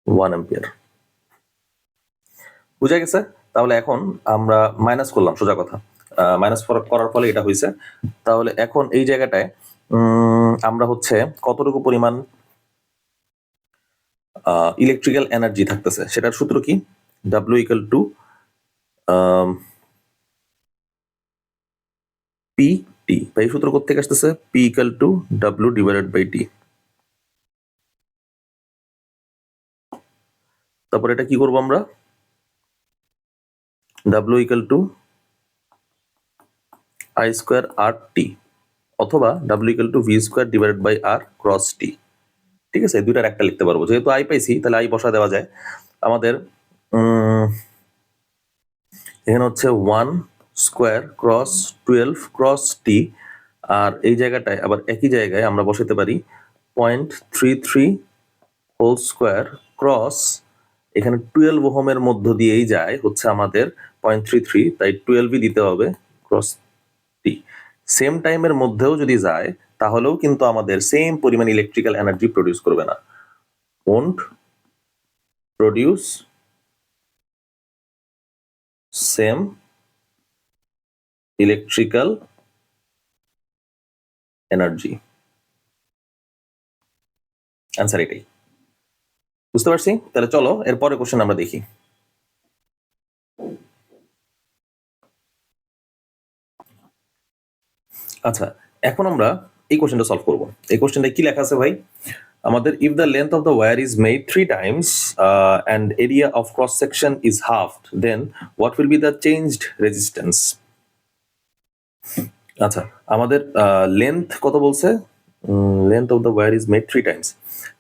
Speaker 2: 1 অ্যাম্পিয়ার। বুঝা গেছে? তাহলে এখন আমরা মাইনাস করলাম, সোজা কথা, মাইনাস করার ফলে এটা হয়েছে। তাহলে এখন এই জায়গাটায় আমরা হচ্ছে কতটুকু পরিমাণ ইলেকট্রিক্যাল এনার্জি থাকতেছে সেটার সূত্র কি? W equal to P T. ভাই সূত্র কোত্থেকে আসতেছে? P equal to W divided by T. তারপর এটা কি করবো আমরা? W equal to I square R T, অথবা W equal to V square divided by R cross T. ঠিক আছে, দুইটার একটা লিখতে পারবো, যেহেতু আই পাইছি তাহলে আই বসা দেওয়া যায়। আমাদের এখানে হচ্ছে 1 স্কোয়ার ক্রস 12 ক্রস টি, আর এই জায়গাটায় আবার একই জায়গায় আমরা বসাতে পারি 0.33 হোল স্কোয়ার ক্রস, এখানে 12 ওহমের মধ্য দিয়েই যায় হচ্ছে আমাদের 0.33, তাই 12ই দিতে হবে ক্রস টি। সেম টাইমের মধ্যেও যদি যায় তাহলেও কিন্তু আমাদের সেম পরিমাণ ইলেকট্রিক্যাল এনার্জি প্রডিউস করবে না, won't produce same electrical energy। Answer এটাই। বুঝতে পারছি? তাহলে চলো এরপরে কোশ্চেন আমরা দেখি। আচ্ছা, এখন আমরা এই কোশ্চেনটা সলভ করব। এই কোশ্চেনটা কি লেখা আছে ভাই? আমাদের if the length of the wire is made 3 times and area of cross section is halved, then what will be the changed resistance? আচ্ছা, আমাদের লেন্থ কত বলছে? Length of the wire is made 3 times,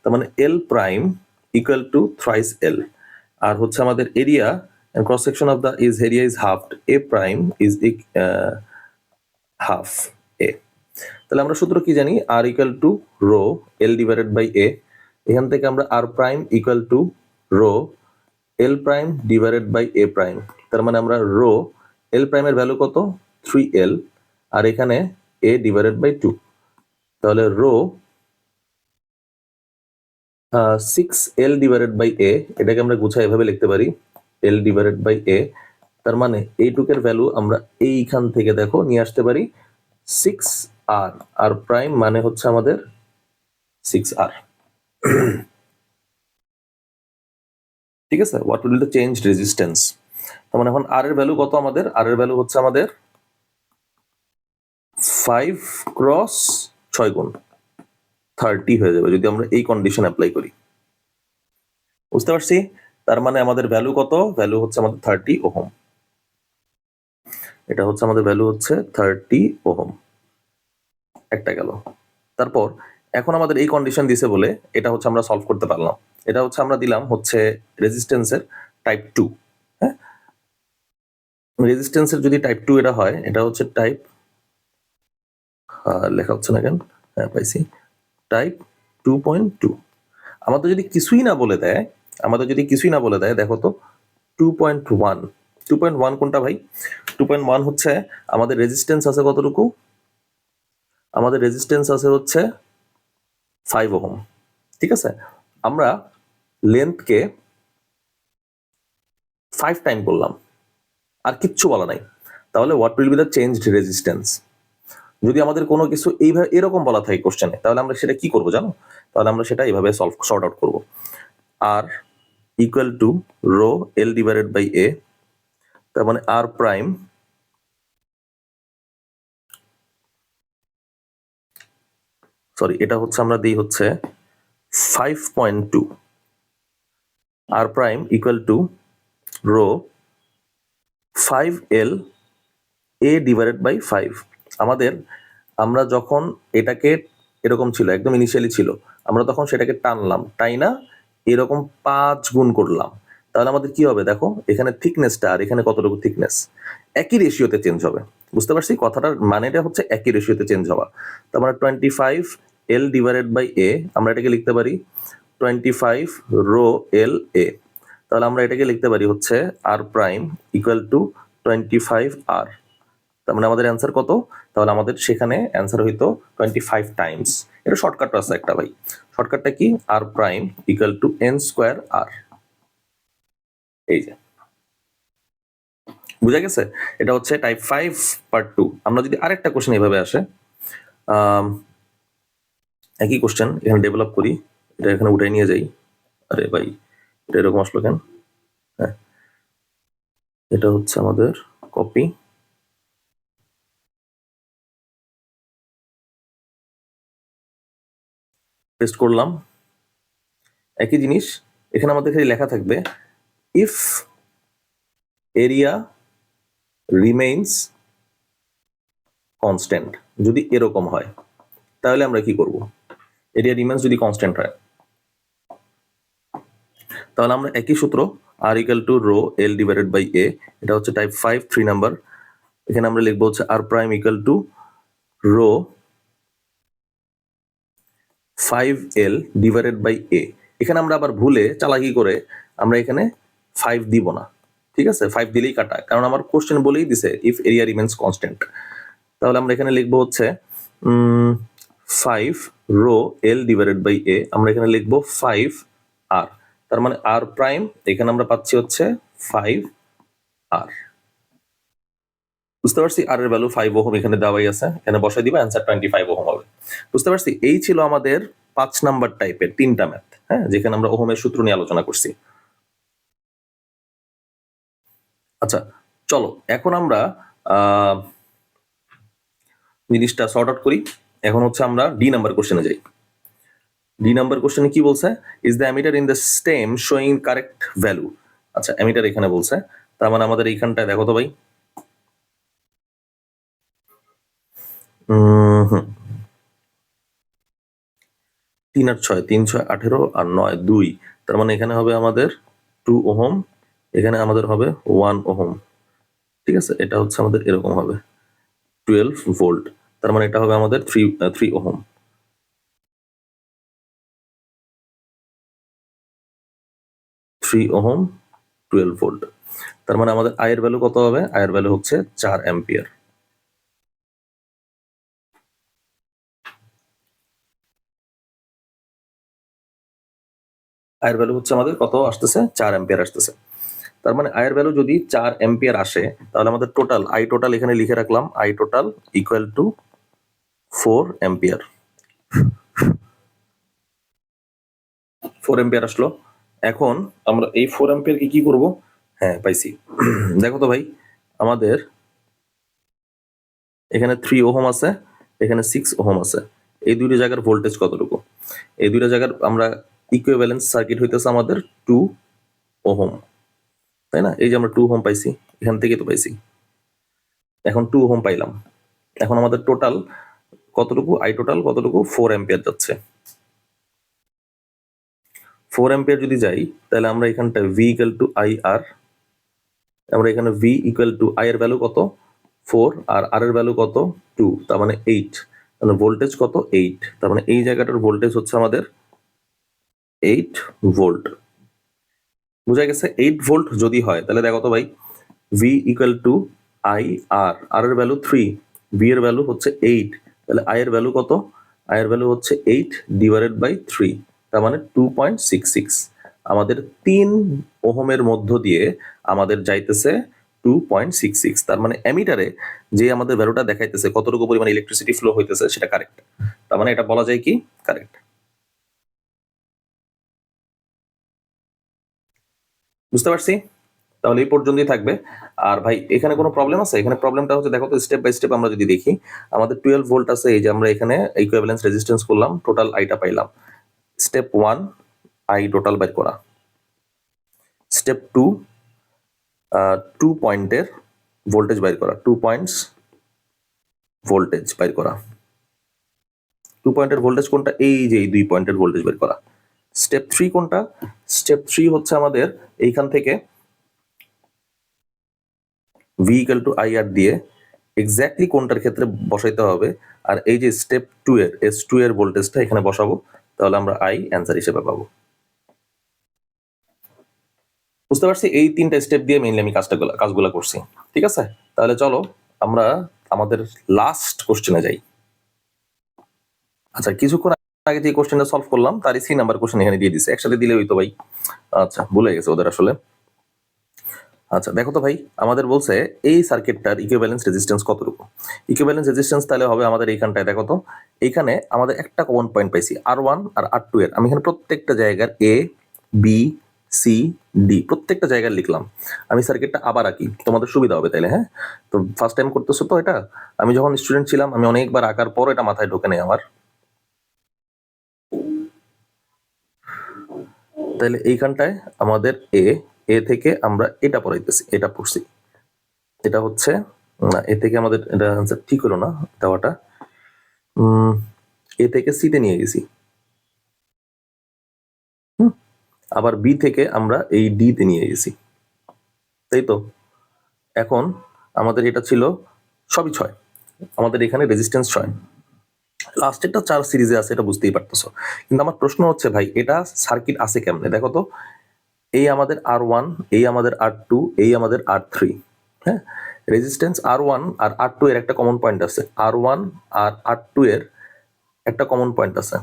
Speaker 2: তার মানে L prime equal to thrice L, আর হচ্ছে আমাদের area cross section of the is area is halved, A prime is half A. তাহলে আমরা সূত্র কি জানি? R equal to rho L divided by A. এখান থেকে আমরা R prime equal to rho L prime divided by A prime. তার মানে আমরা রো এল প্রাইমের ভ্যালু কত? 3L, আর এখানে এ ডিভাইডেড বাই 2, তাহলে রো 6L ডিভাইডেড বাই এ, এটাকে আমরা গুছাই এভাবে লিখতে পারি এল ডিভাইডেড বাই এ। তার মানে এইটুকের ভ্যালু আমরা এইখান থেকে দেখো নিয়ে আসতে পারি 6R, আর প্রাইম মানে হচ্ছে আমাদের 6R। ঠিক আছে, what will be the change resistance? তার মানে এখন আর এর ভ্যালু কত? আমাদের আর এর ভ্যালু হচ্ছে আমাদের 5 ক্রস 6 গুণ 30 হয়ে যাবে যদি আমরা এই কন্ডিশন অ্যাপ্লাই করি। বুঝতে পারছি? তার মানে আমাদের ভ্যালু কত? ভ্যালু হচ্ছে আমাদের 30 ওহম। এটা হচ্ছে আমাদের ভ্যালু হচ্ছে 30 ওহম। একটা গেল। তারপর এখন আমাদের এই কন্ডিশন দিছে বলে এটা হচ্ছে আমরা সলভ করতে পারলাম। এটা হচ্ছে আমরা দিলাম হচ্ছে রেজিস্ট্যান্সের টাইপ 2। হ্যাঁ, রেজিস্ট্যান্সের যদি টাইপ 2 এটা হয়, এটা হচ্ছে টাইপ, লেখা হচ্ছে না কেন? হ্যাঁ পাইছি, টাইপ 2.2। আমাদের যদি কিছুই না বলে দেয়, দেখো তো 2.1। 2.1 কোনটা ভাই? 2.1 হচ্ছে আমাদের রেজিস্ট্যান্স আছে কতটুকু? আমাদের রেজিস্ট্যান্স আছে হচ্ছে 5 ওহম। ঠিক আছে, আমরা লেন্থকে 5 টাইম করলাম, আর কিচ্ছু বলা নাই। তাহলে what will be the changed resistance? যদি আমাদের কোনো কিছু এইভাবে এরকম বলা থাকে কোশ্চেনে, তাহলে আমরা সেটা কি করবো জানো? তাহলে আমরা সেটা এইভাবে সর্ট আউট করবো। R equal to rho L divided by A, তার মানে আর প্রাইম সরি এটা হচ্ছে আমরা দিই হচ্ছে 5.2, R prime equal to rho 5L A divided by 5। আমরা যখন এটাকে এরকম ছিল, একদম ইনিশিয়ালি ছিল, আমরা তখন সেটাকে টানলাম, তাই না? এরকম 5 গুণ করলাম, তাহলে আমাদের কি হবে দেখো, এখানে থিকনেসটা আর এখানে কতটুকু থিকনেস একই রেশিওতে চেঞ্জ হবে। বুঝতে পারছি কথাটার মানেটা হচ্ছে একই রেশিওতে চেঞ্জ হওয়া। তার মানে 25L ডিভাইডেড বাই এ, আমরা এটাকে লিখতে পারি 25 রো এল এ। তাহলে আমরা এটাকে লিখতে পারি হচ্ছে R prime equal two 25R। তার মানে আমাদের অ্যান্সার কত? তাহলে আমাদের সেখানে অ্যান্সার হইতো 25 টাইমস। এটা শর্টকাট আছে একটা ভাই। শর্টকাটটা কি? R prime equal to N square R. এই যে বুঝা গেছে? এটা হচ্ছে টাইপ 5 পার্ট 2। আমরা যদি আরেকটা কোশ্চেন এভাবে আসে, একই কোশ্চেন এখানে ডেভেলপ করি, এটা এখানে উঠাই নিয়ে যাই। আরে ভাই এটা এরকম আসলো কেন? হ্যাঁ, এটা হচ্ছে আমাদের কপি, পেস্ট করলাম। একই জিনিস এখানে আমাদের এখানে লেখা থাকবে ইফ এরিয়া রিমেইনস কনস্ট্যান্ট। যদি এরকম হয় তাহলে আমরা কি করব? এরিয়া রিমেইনস যদি কনস্ট্যান্ট হয় তাহলে আমরা একই সূত্র R equal to rho L divided by A, এটা হচ্ছে টাইপ 5 3 নাম্বার। এখানে আমরা লিখবো হচ্ছে R prime equal to rho 5L divided by A. এখানে আমরা আবার ভুলে চালাকি করে আমরা এখানে 5 দিব না, ঠিক আছে? 5 দিলেই কাটা, কারণ আমার কোশ্চেন বলেই দিছে ইফ এরিয়া রিমেইনস কনস্ট্যান্ট। তাহলে আমরা এখানে লিখবো হচ্ছে 5 রো এল ডিভাইডেড বাই এ, আমরা এখানে লিখবো 5 আর, তার মানে আর প্রাইম এখানে আমরা পাচ্ছি হচ্ছে 5 আর। বুঝতে পারছি? আর এর ভ্যালু 5 ওহম এখানে দেওয়াই আছে, এখানে বসাই দিবা, অ্যান্সার 25 ওহম হবে। বুঝতে পারছি? এই ছিল আমাদের 5 নাম্বার টাইপের 3টা ম্যাথ, হ্যাঁ, যেখানে আমরা ওহমের সূত্র নিয়ে আলোচনা করছি। আচ্ছা, চলো এখন আমরা জিনিসটা সর্ট আউট করি। এখন হচ্ছে আমরা ডি নাম্বার কোশ্চেনে যাই। ডি নাম্বার কোশ্চেনে কি বলছে? Is the ammeter in the stem showing correct value. আচ্ছা, অ্যামিটার এখানে বলছে, তার মানে আমাদের এইখানটায় দেখো তো ভাই, 3 আর 6, 3 6 18 আর 9 2, তার মানে এখানে হবে আমাদের 2 ওহম, এখানে আমাদের হবে 1 ওহম, ঠিক আছে? এটা হচ্ছে আমাদের এরকম হবে 12 ভোল্ট, তার মানে এটা হবে আমাদের 3 ওহম। ওহম 12 ভোল্ট, তার মানে আমাদের আয়ের ভ্যালু কত হবে? আয়ের ভ্যালু হচ্ছে 4 অ্যাম্পিয়ার। আয়ের ভ্যালু হচ্ছে আমাদের কত আসতেছে? 4 অ্যাম্পিয়ার আসতেছে। তার মানে আয়ের ভ্যালু যদি 4 অ্যাম্পিয়ার আসে তাহলে আমাদের টোটাল আই টোটাল এখানে লিখে রাখলাম, I total equal to 4 ampere. 4 ampere আসলো। এখন আমরা এই 4 অ্যাম্পিয়ারকে কি করব? হ্যাঁ, পাইছি। দেখো তো ভাই, আমাদের এখানে 3 ওহম আছে, এখানে 6 ওহম আছে। এই দুইটা জায়গার ভোল্টেজ কতটুকু? এই দুইটা জায়গার আমরা ইকুইভ্যালেন্স সার্কিট হইতেছে আমাদের 2 ওহম, তাই না? এই যে আমরা 2 ওহম পাইছি, এখান থেকে তো পাইছি, এখন 2 ওহম পাইলাম। এখন আমাদের টোটাল কতটুকু? আই টোটাল কতটুকু? 4 অ্যাম্পিয়ার যাচ্ছে। 4 অ্যাম্পিয়ার যদি যাই তাহলে আমরা এখানটা ভি ইকুয়াল টু আই আর, আমরা এখানে ভি ইকুয়াল টু আই এর ভ্যালু কত? 4 আর আর এর ভ্যালু কত? 2, তার মানে 8, তাহলে ভোল্টেজ কত? 8, তার মানে এই জায়গাটার ভোল্টেজ হচ্ছে আমাদের 8 ভোল্ট। বুঝা গেছে? 8 ভোল্ট যদি হয় তাহলে দেখো তো ভাই, ভি ইকুয়াল টু আই আর, আর এর ভ্যালু 3, ভি এর ভ্যালু হচ্ছে 8, তাহলে আই এর ভ্যালু কত? আই এর ভ্যালু হচ্ছে 8 ডিভাইডেড বাই 3, তার মানে 2.66। আমাদের 3 ওহমের মধ্য দিয়ে আমাদের যাইতেছে 2.66, তার মানে অ্যামিটারে যে আমাদের ভ্যালুটা দেখাইতেছে কতটুকু পরিমাণ ইলেকট্রিসিটি ফ্লো হইতেছে সেটা কারেক্ট, তার মানে এটা বলা যায় কি কারেক্ট। বুঝতে পারছি? তাহলে এই পর্যন্তই থাকবে। আর ভাই এখানে কোনো প্রবলেম আছে? এখানে প্রবলেমটা হচ্ছে, দেখো তো স্টেপ বাই স্টেপ আমরা যদি দেখি, আমাদের 12 ভোল্ট আছে, এই যে আমরা এখানে ইকুইভ্যালেন্স রেজিস্ট্যান্স করলাম, টোটাল আইটা পাইলাম। স্টেপ 1 আই টোটাল বের করা। স্টেপ 2 2 পয়েন্টের ভোল্টেজ বের করা, 2 পয়েন্টস ভোল্টেজ বের করা। 2 পয়েন্টের ভোল্টেজ কোনটা? এই যে এই 2 পয়েন্টের ভোল্টেজ বের করা। স্টেপ 3 কোনটা? স্টেপ 3 হচ্ছে আমাদের এইখান থেকে ভি ইকুয়াল টু আই আর দিয়ে এক্স্যাক্টলি কোনটার ক্ষেত্রে বসাইতে হবে, আর এই যে স্টেপ 2 এর S2 এর ভোল্টেজটা এখানে বসাবো, তাহলে আমরা আই অ্যান্সার হিসেবে পাবো। বুঝতে পারছি? এই 3টা স্টেপ দিয়ে মেইনলি আমি কাজগুলো করছি, ঠিক আছে? তাহলে চলো আমরা আমাদের লাস্ট কোশ্চেনে যাই। আচ্ছা, কিছুক্ষণ আগে যে কোশ্চেনটা সলভ করলাম তারই 3 নাম্বার কোশ্চেন এখানে দিয়ে দিছে, একসাথে দিলে হইতো ভাই। আচ্ছা, ভুলে গেছে ওদের আসলে। আচ্ছা, দেখো তো ভাই, আমাদের বলছে এই সার্কিটটার ইকুইভ্যালেন্স রেজিস্ট্যান্স কতটুকু? ইকুইভ্যালেন্স রেজিস্ট্যান্স তাহলে হবে আমাদের এইখানটায়, দেখো তো এইখানে আমাদের একটা কমন পয়েন্ট পাইছি R1 আর R2 এর। আমি এখানে প্রত্যেকটা জায়গার A B C D প্রত্যেকটা জায়গায় লিখলাম। আমি সার্কিটটা আবার আঁকি, তোমাদের সুবিধা হবে তাইলে, হ্যাঁ? তো ফার্স্ট টাইম করতেছো তো এটা, আমি যখন স্টুডেন্ট ছিলাম আমি অনেকবার আঁকার পর এটা মাথায় ঢোকে নেই আমার। তাহলে এইখানটায় আমাদের এ থেকে আমরা এটা পড়াইতেছি, এটা পড়ছি, এটা হচ্ছে না, এ থেকে আমাদের এটা আনসার ঠিক হলো না দেওয়াটা, এ থেকে সিতে নিয়ে গেছি, আবার বি থেকে আমরা এই ডি তে নিয়ে গেছি, তাই তো। এখন আমাদের এটা ছিল সবই 6, আমাদের এখানে রেজিস্ট্যান্স 6, লাস্টেরটা 4 সিরিজে আছে, এটা বুঝতেই পারতেছো। কিন্তু আমার প্রশ্ন হচ্ছে ভাই এটা সার্কিট আছে কেমনে, দেখো তো, এই আমাদের R1, এই আমাদের R2, এই আমাদের R3, হ্যাঁ, রেজিস্ট্যান্স R1 আর R2 এর একটা কমন পয়েন্ট আছে, R1 আর R2 এর একটা কমন পয়েন্ট আছে,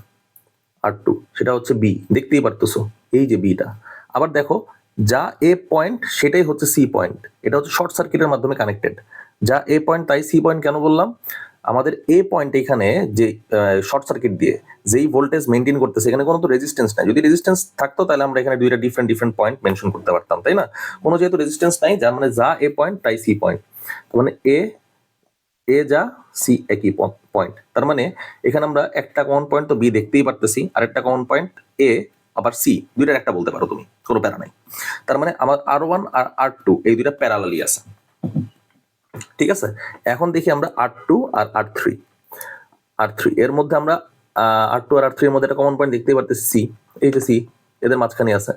Speaker 2: R2, সেটা হচ্ছে বি, দেখতেই পারতেছো এই যে বিটা। আবার দেখো যা এ পয়েন্ট সেটাই হচ্ছে সি পয়েন্ট, এটা হচ্ছে শর্ট সার্কিটের মাধ্যমে কানেক্টেড, যা এ পয়েন্ট তাই সি পয়েন্ট কেন বললাম, আমাদের এ পয়েন্ট এখানে যে শর্ট সার্কিট দিয়ে যেই ভোল্টেজ মেনটেন করতেছে, এখানে কোনো তো রেজিস্ট্যান্স নাই, যদি রেজিস্ট্যান্স থাকতো তাহলে আমরা এখানে দুইটা ডিফারেন্ট পয়েন্ট মেনশন করতে পারতাম, তাই না। কোনো যেহেতু রেজিস্ট্যান্স নাই, যার মানে যা এ পয়েন্ট তাই সি পয়েন্ট, তার মানে এ যা সি একই পয়েন্ট, তার মানে এখানে আমরা একটা কমন পয়েন্ট তো বি দেখতেই পারতেছি, আর একটা কমন পয়েন্ট এ আবার সি, দুইটার একটা বলতে পারো তুমি, কোনো প্যারা নাই। তার মানে আমার R1 আর R2 এই দুইটা প্যারালালি আছে, ঠিক আছে। এখন দেখি আমরা R2 আর R3 এর মধ্যে আমরা R2 আর R3 এর মধ্যে একটা কমন পয়েন্ট দেখতেই পারতেছি সি, এই যে সি এদের মাঝখানে আছে।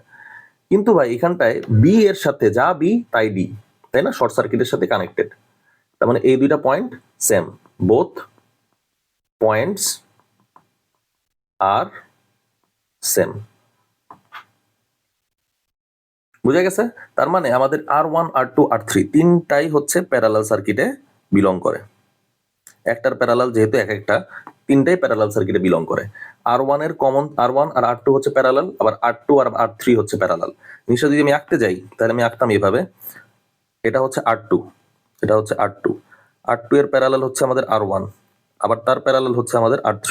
Speaker 2: কিন্তু ভাই এখানটায় বি এর সাথে যা বি তাই ডি, তাই না, শর্ট সার্কিটের সাথে কানেক্টেড, তার মানে এই দুইটা পয়েন্ট সেম, বোথ পয়েন্টস আর সেম, বুঝা গেছে। তার মানে আমাদের R1 R2 R3 তিনটাই হচ্ছে প্যারালাল সার্কিটে বিলং করে, একটার প্যারালাল যেহেতু এক একটা, তিনটাই প্যারালাল সার্কিটে বিলং করে। R1 এর কমন R1 আর R2 হচ্ছে প্যারালাল, আবার R2 আর R3 হচ্ছে প্যারালাল। জিনিসটা যদি আমি আঁকতে যাই তাহলে আমি আঁকতাম এভাবে, এটা হচ্ছে R2, এটা হচ্ছে R2 এর প্যারালাল হচ্ছে আমাদের R1, আবার তার প্যারালাল হচ্ছে আমাদের R3,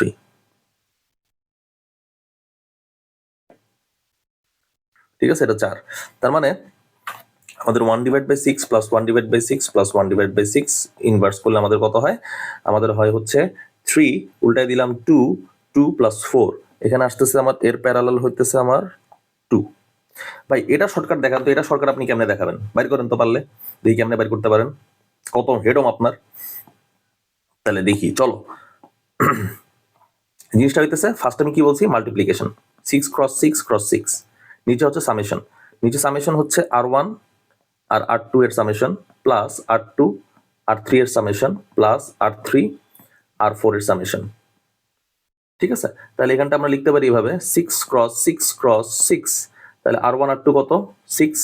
Speaker 2: ঠিক আছে, এটা 4। তার মানে আমাদের 1/6 প্লাস 1/6 প্লাস 1/6 ইনভার্স করলে আমাদের কত হয়, আমাদের হয় হচ্ছে 3, উল্টায় দিলাম 2 প্লাস 4, এখানে আসতেছে আমার এর প্যারালাল হইতেছে আমার 2। ভাই এটা শর্টকাট দেখান তো, এটা শর্টকাট আপনি কেমনে দেখাবেন, বাইর করেন তো পারলে, দেখি কেমনে বাইর করতে পারেন, কত হেডম আপনার, তাহলে দেখি চলো। জিনিসটা হইতেছে ফার্স্ট আমি কি বলছি, মাল্টিপ্লিকেশন, 6 ক্রস 6 ক্রস 6, নিচে হচ্ছে সামেশন, নিচে সামেশন হচ্ছে R1 আর R2 এর সামেশন প্লাস R2 R3 এর সামেশন প্লাস R3 R4 এর সামেশন, ঠিক আছে। তাহলে এখানটা আমরা লিখতে পারি এইভাবে 6 ক্রস 6 ক্রস 6, তাহলে R1 R2 কত 6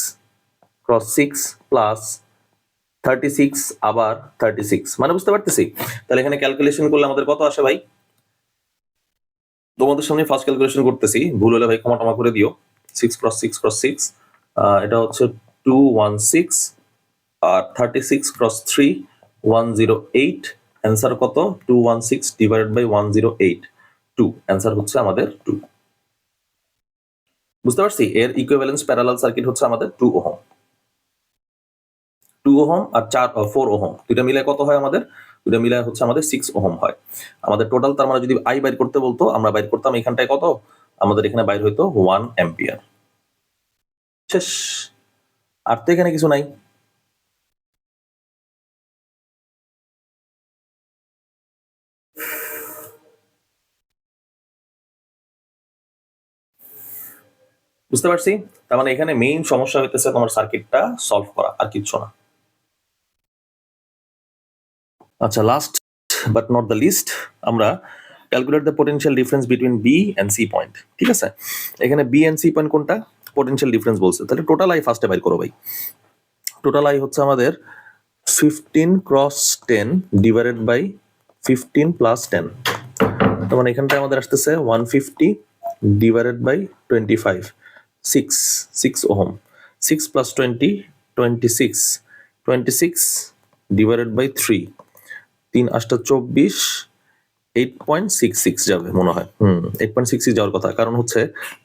Speaker 2: ক্রস 6 প্লাস 36 আবার 36, মানে বুঝতে পারতেছি। তাহলে এখানে ক্যালকুলেশন করলে আমাদের কত আসে ভাই, তোমাদের সামনে ফার্স্ট ক্যালকুলেশন করতেছি, ভুল হলে ভাই ক্ষমা টমা করে দিও। 6 ক্রস 6 ক্রস 6, এটা হচ্ছে 216, আর 36 ক্রস 3 108, অ্যান্সার কত 216 ডিভাইডেড বাই 108, 2, অ্যান্সার হচ্ছে আমাদের 2। বুঝতে পারছি, এর ইকুইভ্যালেন্স প্যারালাল সার্কিট হচ্ছে আমাদের 2 ওহম, 2 ওহম আর 4 ওহম, দুইটা মিলে কত হয় আমাদের, দুইটা মিলে হচ্ছে আমাদের 6 ওহম হয় আমাদের টোটাল। তার মানে যদি আই বাইর করতে বলতো আমরা বাইর করতাম এখানটায় কত, আমাদের এখানে বাইর হইতো 1 অ্যাম্পিয়ার, শেষ, আর তো এখানে কিছু নাই। বুঝতে পারছি, তার মানে এখানে মেইন সমস্যা হইতেছে তোমার সার্কিটটা সলভ করা, আর কিছু না। আচ্ছা, last but not the least, আমরা calculate the potential difference between B and C point, ঠিক আছে। এখানে বি এন্ড সি পয়েন্ট কোনটা, পোটেনশিয়াল ডিফারেন্স বলছে, তাহলে টোটাল আই ফার্স্টে বাইর করো ভাই। টোটাল আই হচ্ছে আমাদের 15 ক্রস 10 ডিভাইডেড বাই 15 প্লাস 10, তার মানে এখানটায় আমাদের আসতেছে 150 divided by 25, 6 ohm, 6 plus 20 26, 26 divided by 3, 3 8 24, 8.66 যাবে মনে হয়, 8.66 যাওয়ার কথা, কারণ হচ্ছে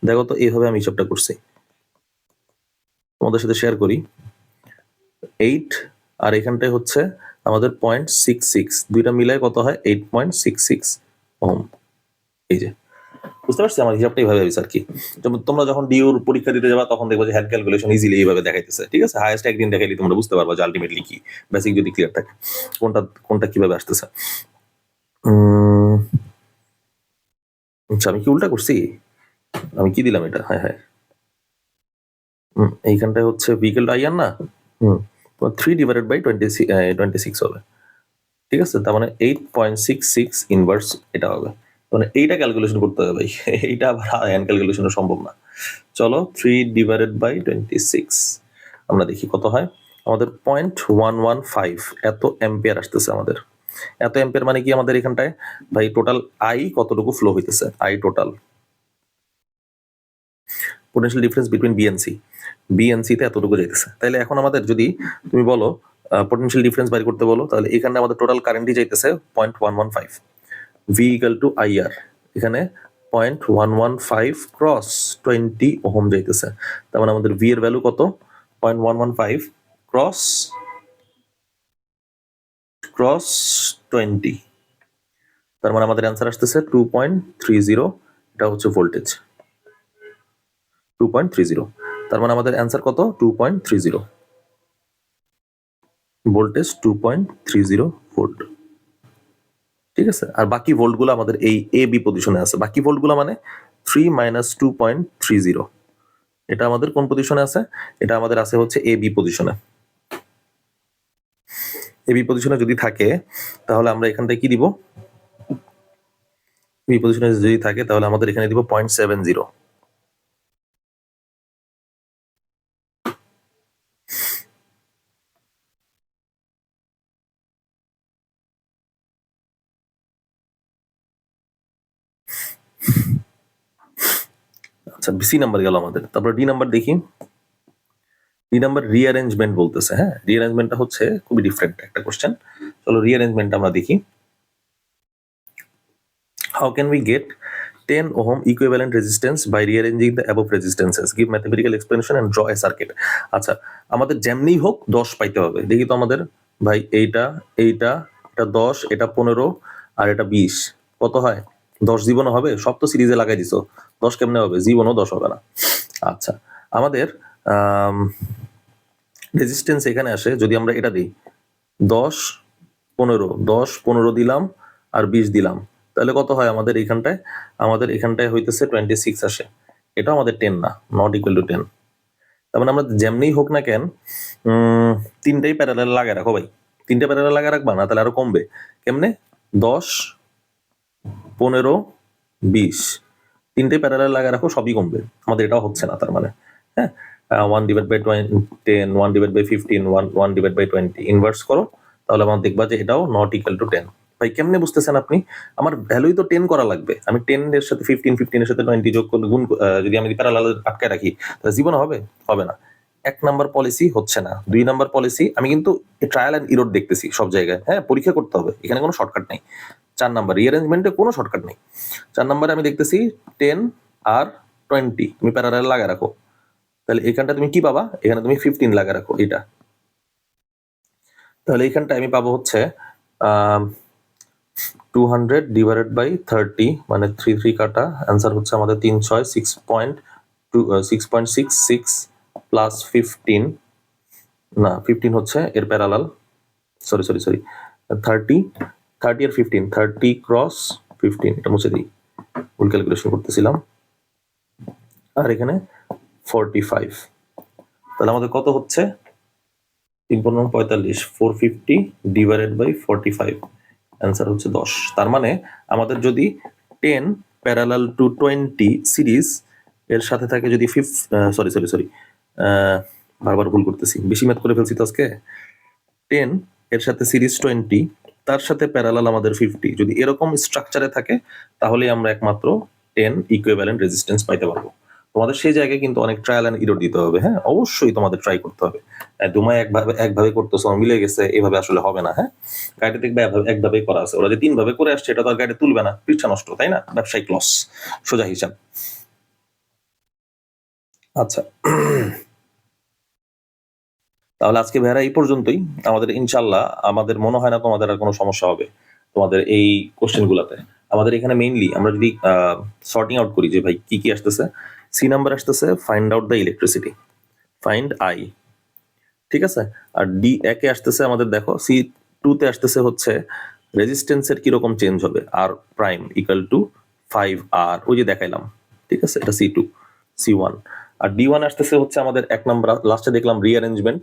Speaker 2: দেখো তো এইভাবে আমি হিসাবটা করছি, তোমাদের সাথে শেয়ার করি, 8 আর এখানটায় হচ্ছে আমাদের 0.66, দুইটা মিলায় কত হয় 8.66 ওহম, এই যে বুঝতে পারছি? আমার হিসাবটা এইভাবে হয়েছে আর কি। যেমন তোমরা যখন ডিউর পরীক্ষা দিতে যাবা তখন দেখবো যে হ্যান্ড ক্যালকুলেশন ইজিলি এইভাবে দেখাইতেছে, ঠিক আছে? হাইয়েস্ট একদিন দেখাইলে তোমরা বুঝতে পারবা যে আলটিমেটলি কি, বেসিক যদি ক্লিয়ার থাকে কোনটা কোনটা কিভাবে আসতেছে। আচ্ছা, আমি কি উল্টা করছি? আমি কি দিলাম এটা? হ্যাঁ, এইখানটায় হচ্ছে ভেহিকেল আইআর না, 3/26 হবে, ঠিক আছে? তার মানে 8.66 ইনভার্স এটা হবে। মানে এইটা ক্যালকুলেশন করতে হবে ভাই, এইটা আবার হ্যান্ড ক্যালকুলেশনে সম্ভব না। চলো 3/26 আমরা দেখি কত হয়। আমাদের 0.115 এত অ্যাম্পিয়ার আসতেছে আমাদের। এত অ্যাম্পিয়ার মানে কি আমাদের এখানটায় ভাই টোটাল আই কতটুকু ফ্লো হইতেছে, I total potential difference between BNC তে এতটুকু যাইতেছে। তাহলে এখন আমাদের যদি তুমি বলো পোটেনশিয়াল ডিফারেন্স বাইর করতে বলো, তাহলে এখানে আমাদের টোটাল কারেন্টই যাইতেছে 0.115, ভি ইকুয়াল টু আইআর, এখানে 0.115 ক্রস 20 ওহম যাইতেছে। তার মানে আমাদের ভি এর ভ্যালু কত? 0.115 ক্রস 20, তার মানে আমাদের অ্যান্সার আসতেছে 2.30, এটা হচ্ছে ভোল্টেজ 2.30। তার মানে আমাদের অ্যান্সার কত? 2.30 ভোল্টেজ, 2.30 ভোল্ট, ঠিক আছে? আর বাকি ভোল্টগুলো আমাদের এই এ বি পজিশনে আছে। বাকি ভোল্টগুলো মানে 3 - 2.30, এটা আমাদের কোন পজিশনে আছে? এটা আমাদের আছে হচ্ছে এ বি পজিশনে। এ বি পজিশনে যদি থাকে তাহলে আমরা এখানটায় কি দিব? বি পজিশনে যদি থাকে তাহলে আমাদের এখানে দিব 0.70। আচ্ছা, সি নাম্বার গেল আমাদের। তারপর ডি নাম্বার দেখি। ডি নাম্বার রিঅ্যারেঞ্জমেন্ট বলতেছে। হ্যাঁ, রিঅ্যারেঞ্জমেন্টটা হচ্ছে খুবই ডিফারেন্ট একটা কোশ্চেন। চলো রিঅ্যারেঞ্জমেন্টটা আমরা দেখি। How can we get 10 ohm equivalent resistance by rearranging the above resistances? Give mathematical explanation and draw a circuit. আচ্ছা, আমাদের যেমনি হোক 10 পাইতে হবে। দেখি তো আমাদের ভাই এইটা এটা 10, এটা 15 আর এটা 20 কত হয়? 10 জীবনও হবে? সব তো সিরিজে লাগাই দিছো, 10 কেমনে হবে? জীবনও 10 হবে না। আচ্ছা, আমাদের রেজিস্ট্যান্স এখানে আসে যদি আমরা এটা দিই 10 15 দিলাম আর 20 দিলাম, তাহলে কত হয় আমাদের এখানটায়? আমাদের এখানটায় হইতেছে 26 আসে। এটা আমাদের 10 না, নট ইকুয়াল টু 10। তার মানে আমরা যেমনি হোক না কেন তিনটাই প্যারালাল লাগায় রাখো ভাই। তিনটা প্যারালাল লাগায় রাখবা না তাহলে আরো কমবে। কেমনে? 10 15 20 তিনটাই প্যারালাল লাগায় রাখো, সবই কমবে। আমাদের এটাও হচ্ছে না, তার মানে হ্যাঁ 1/10, 1/15, 1/20 ইনভার্স করো, তাহলে আমার দেখবা যে এটাও নট ইকুয়াল টু 10। ভাই কেমনে বুঝতেছেন আপনি? আমার ভ্যালুই তো 10 করা লাগবে। আমি 10 এর সাথে 15 এর সাথে 20 যোগ করে গুণ যদি আমি প্যারালাল আটকায় রাখি তাহলে জীবন হবে না। 1 নাম্বার পলিসি হচ্ছে না। 2 নাম্বার পলিসি, আমি কিন্তু ট্রায়াল এন্ড ইরর দেখতেছি সব জায়গায়। হ্যাঁ, পরীক্ষা করতে হবে, এখানে কোনো শর্টকাট নেই। 4 নাম্বার রিঅ্যারেঞ্জমেন্টে কোনো শর্টকাট নেই। 4 নাম্বারে আমি দেখতেছি 10 আর 20 তুমি প্যারালাল লাগায় রাখো, তাহলে এখানটা তুমি কি পাবা? এখানে তুমি 15 লাগা রাখো এটা, তাহলে এইখানটা আমি পাবো হচ্ছে 200/30, মানে 3 কাটা, অ্যান্সার হচ্ছে আমাদের 3 6 6.66 প্লাস 15, না 15 হচ্ছে এর প্যারালাল, সরি 30 আর 15, 30 ক্রস 15, এটা মুছে দিই, ভুল ক্যালকুলেশন করতেছিলাম। আর এখানে 45, তাহলে আমাদের কত হচ্ছে? 3×45, 450/45, অ্যান্সার হচ্ছে 10। তার মানে আমাদের যদি 10 প্যারালাল টু 20 সিরিজ এর সাথে থাকে যদি সরি বারবার ভুল করতেছি, বেশি ম্যাথ করে ফেলছি তো আজকে। 10 এর সাথে সিরিজ 20, তার সাথে প্যারালাল আমাদের 50, যদি এরকম স্ট্রাকচারে থাকে তাহলে আমরা একমাত্র 10 ইকুইভ্যালেন্ট রেজিস্ট্যান্স পাইতে পারবো। তোমাদের সেই জায়গায় কিন্তু অনেক ট্রায়াল এন্ড ইরর দিতে হবে। হ্যাঁ, অবশ্যই তোমাদের ট্রাই করতে হবে। দুমায় একভাবে করতেছো, মিলে গেছে, এভাবে আসলে হবে না। হ্যাঁ, গাইডে দেখবে একভাবেই করা আছে, ওরা যে 3 ভাবে করে আসছে এটা তো আর গাইডে তুলবে না, পৃষ্ঠা নষ্ট, তাই না? ব্যবসায়িক লস, সোজা হিসাব। আচ্ছা, তাহলে আজকে ভাইরা এই পর্যন্তই। আমাদের ইনশাল্লাহ আমাদের মনে হয় না তোমাদের আর কোনো সমস্যা হবে তোমাদের এই কোশ্চেন গুলাতে। আমাদের এখানে মেইনলি আমরা যদি সর্টিং আউট করি যে ভাই কি কি আসতেছে, সি নাম্বার আসতেছে find out the electricity, find I, ঠিক আছে। আর ডি একে আসতেছে আমাদের, দেখো সি টুতে আসতেছে হচ্ছে রেজিস্ট্যান্সের কিরকম চেঞ্জ হবে, আর প্রাইম ইকুয়াল টু 5R, ওই যে দেখাইলাম, ঠিক আছে, এটা C2 C1। আর D1 আসতেছে হচ্ছে আমাদের 1 নাম্বার লাস্টে দেখলাম রিঅ্যারেঞ্জমেন্ট,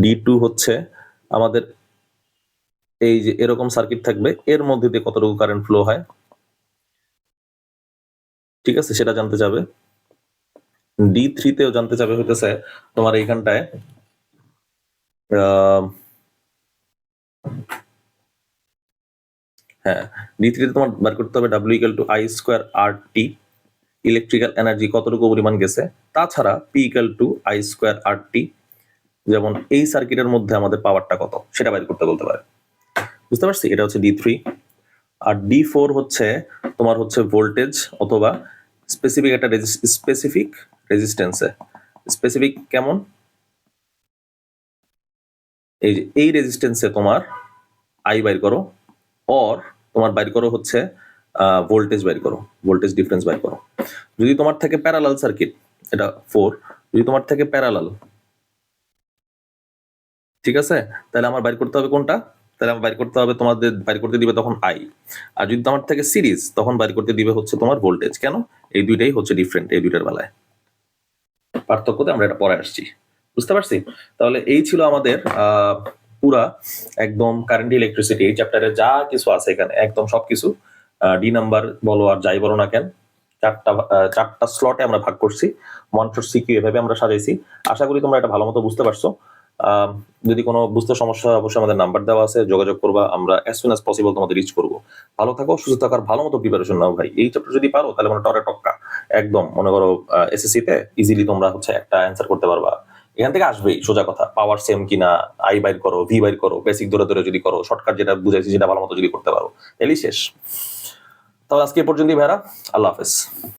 Speaker 2: D2 হচ্ছে আমাদের এই যে এরকম সার্কিট থাকবে, এর মধ্যে দিয়ে কতটুকু কারেন্ট ফ্লো হয়, ঠিক আছে, সেটা জানতে চাবে। D3 তেও জানতে চাবে হইতেছে তোমার এইখানটায় হ্যাঁ, D3 তে তোমার বার করতে হবে W equal two I square RT, electrical energy কতটুকু পরিমাণ গেছে। তাছাড়া P equal two I square RT, যেমন এই সার্কিটের মধ্যে আমাদের পাওয়ারটা কত সেটা বাইর করতে বলতে পারে, বুঝতে পারছি। এটা হচ্ছে D3। আর D4 হচ্ছে তোমার হচ্ছে ভোল্টেজ অথবা স্পেসিফিক একটা স্পেসিফিক রেজিস্ট্যান্সে, স্পেসিফিক কেমন, এই যে এই রেজিস্ট্যান্সে তোমার আই বাইর করো, অর তোমার বাইর করো হচ্ছে ভোল্টেজ বাইর করো, ভোল্টেজ ডিফারেন্স বাইর করো। যদি তোমার থেকে প্যারালাল সার্কিট, এটা 4, যদি তোমার থেকে প্যারালাল, ঠিক আছে, তাহলে আমার বাইর করতে হবে কোনটা, তাহলে আমার বাইর করতে হবে, তোমাদের বাইর করতে দিবে তখন আই। আর যদি তোমার থেকে সিরিজ, তখন বাইর করতে দিবে হচ্ছে তোমার ভোল্টেজ। কেন, এই দুইটাই হচ্ছে ডিফারেন্ট, এই দুইটার বেলায় পার্থক্যতে আমরা এটা পরে আসছি, বুঝতে পারছি। তাহলে এই ছিল আমাদের পুরা একদম কারেন্ট ইলেকট্রিসিটি এই চ্যাপ্টারে যা কিছু আছে এখানে একদম সবকিছু ডি নাম্বার বলো আর যাই বলো না কেন, চারটা স্লটে আমরা ভাগ করছি, ওয়ান শট সিকিউ এভাবে আমরা সাজাইছি। আশা করি তোমরা এটা ভালো মতো বুঝতে পারছো। যদি কোনো বুঝতে সমস্যা হয় অবশ্যই আমাদের নাম্বার দেওয়া আছে, যোগাযোগ করবা, আমরা অ্যাজ সুন অ্যাজ পসিবল তোমাদের রিচ করবো। ভালো থাকো, সুস্থ থাকার ভালো মতো প্রিপারেশন নাও ভাই। এই চ্যাপ্টার যদি পারো তাহলে মনে টরে টক্কা একদম, মনে করো এসএসসি তে ইজিলি তোমরা হচ্ছে একটা অ্যান্সার করতে পারবা। এখান থেকে আসবেই সোজা কথা, পাওয়ার সেম কিনা, আই বাইর করো, ভি বাইর করো, বেসিক ধরে ধরে যদি করো, শর্টকাট যেটা বুঝাইছি সেটা ভালো মতো যদি করতে পারো, এলি শেষ। তাহলে আজকে এ পর্যন্তই ভাইরা, আল্লাহ হাফেজ।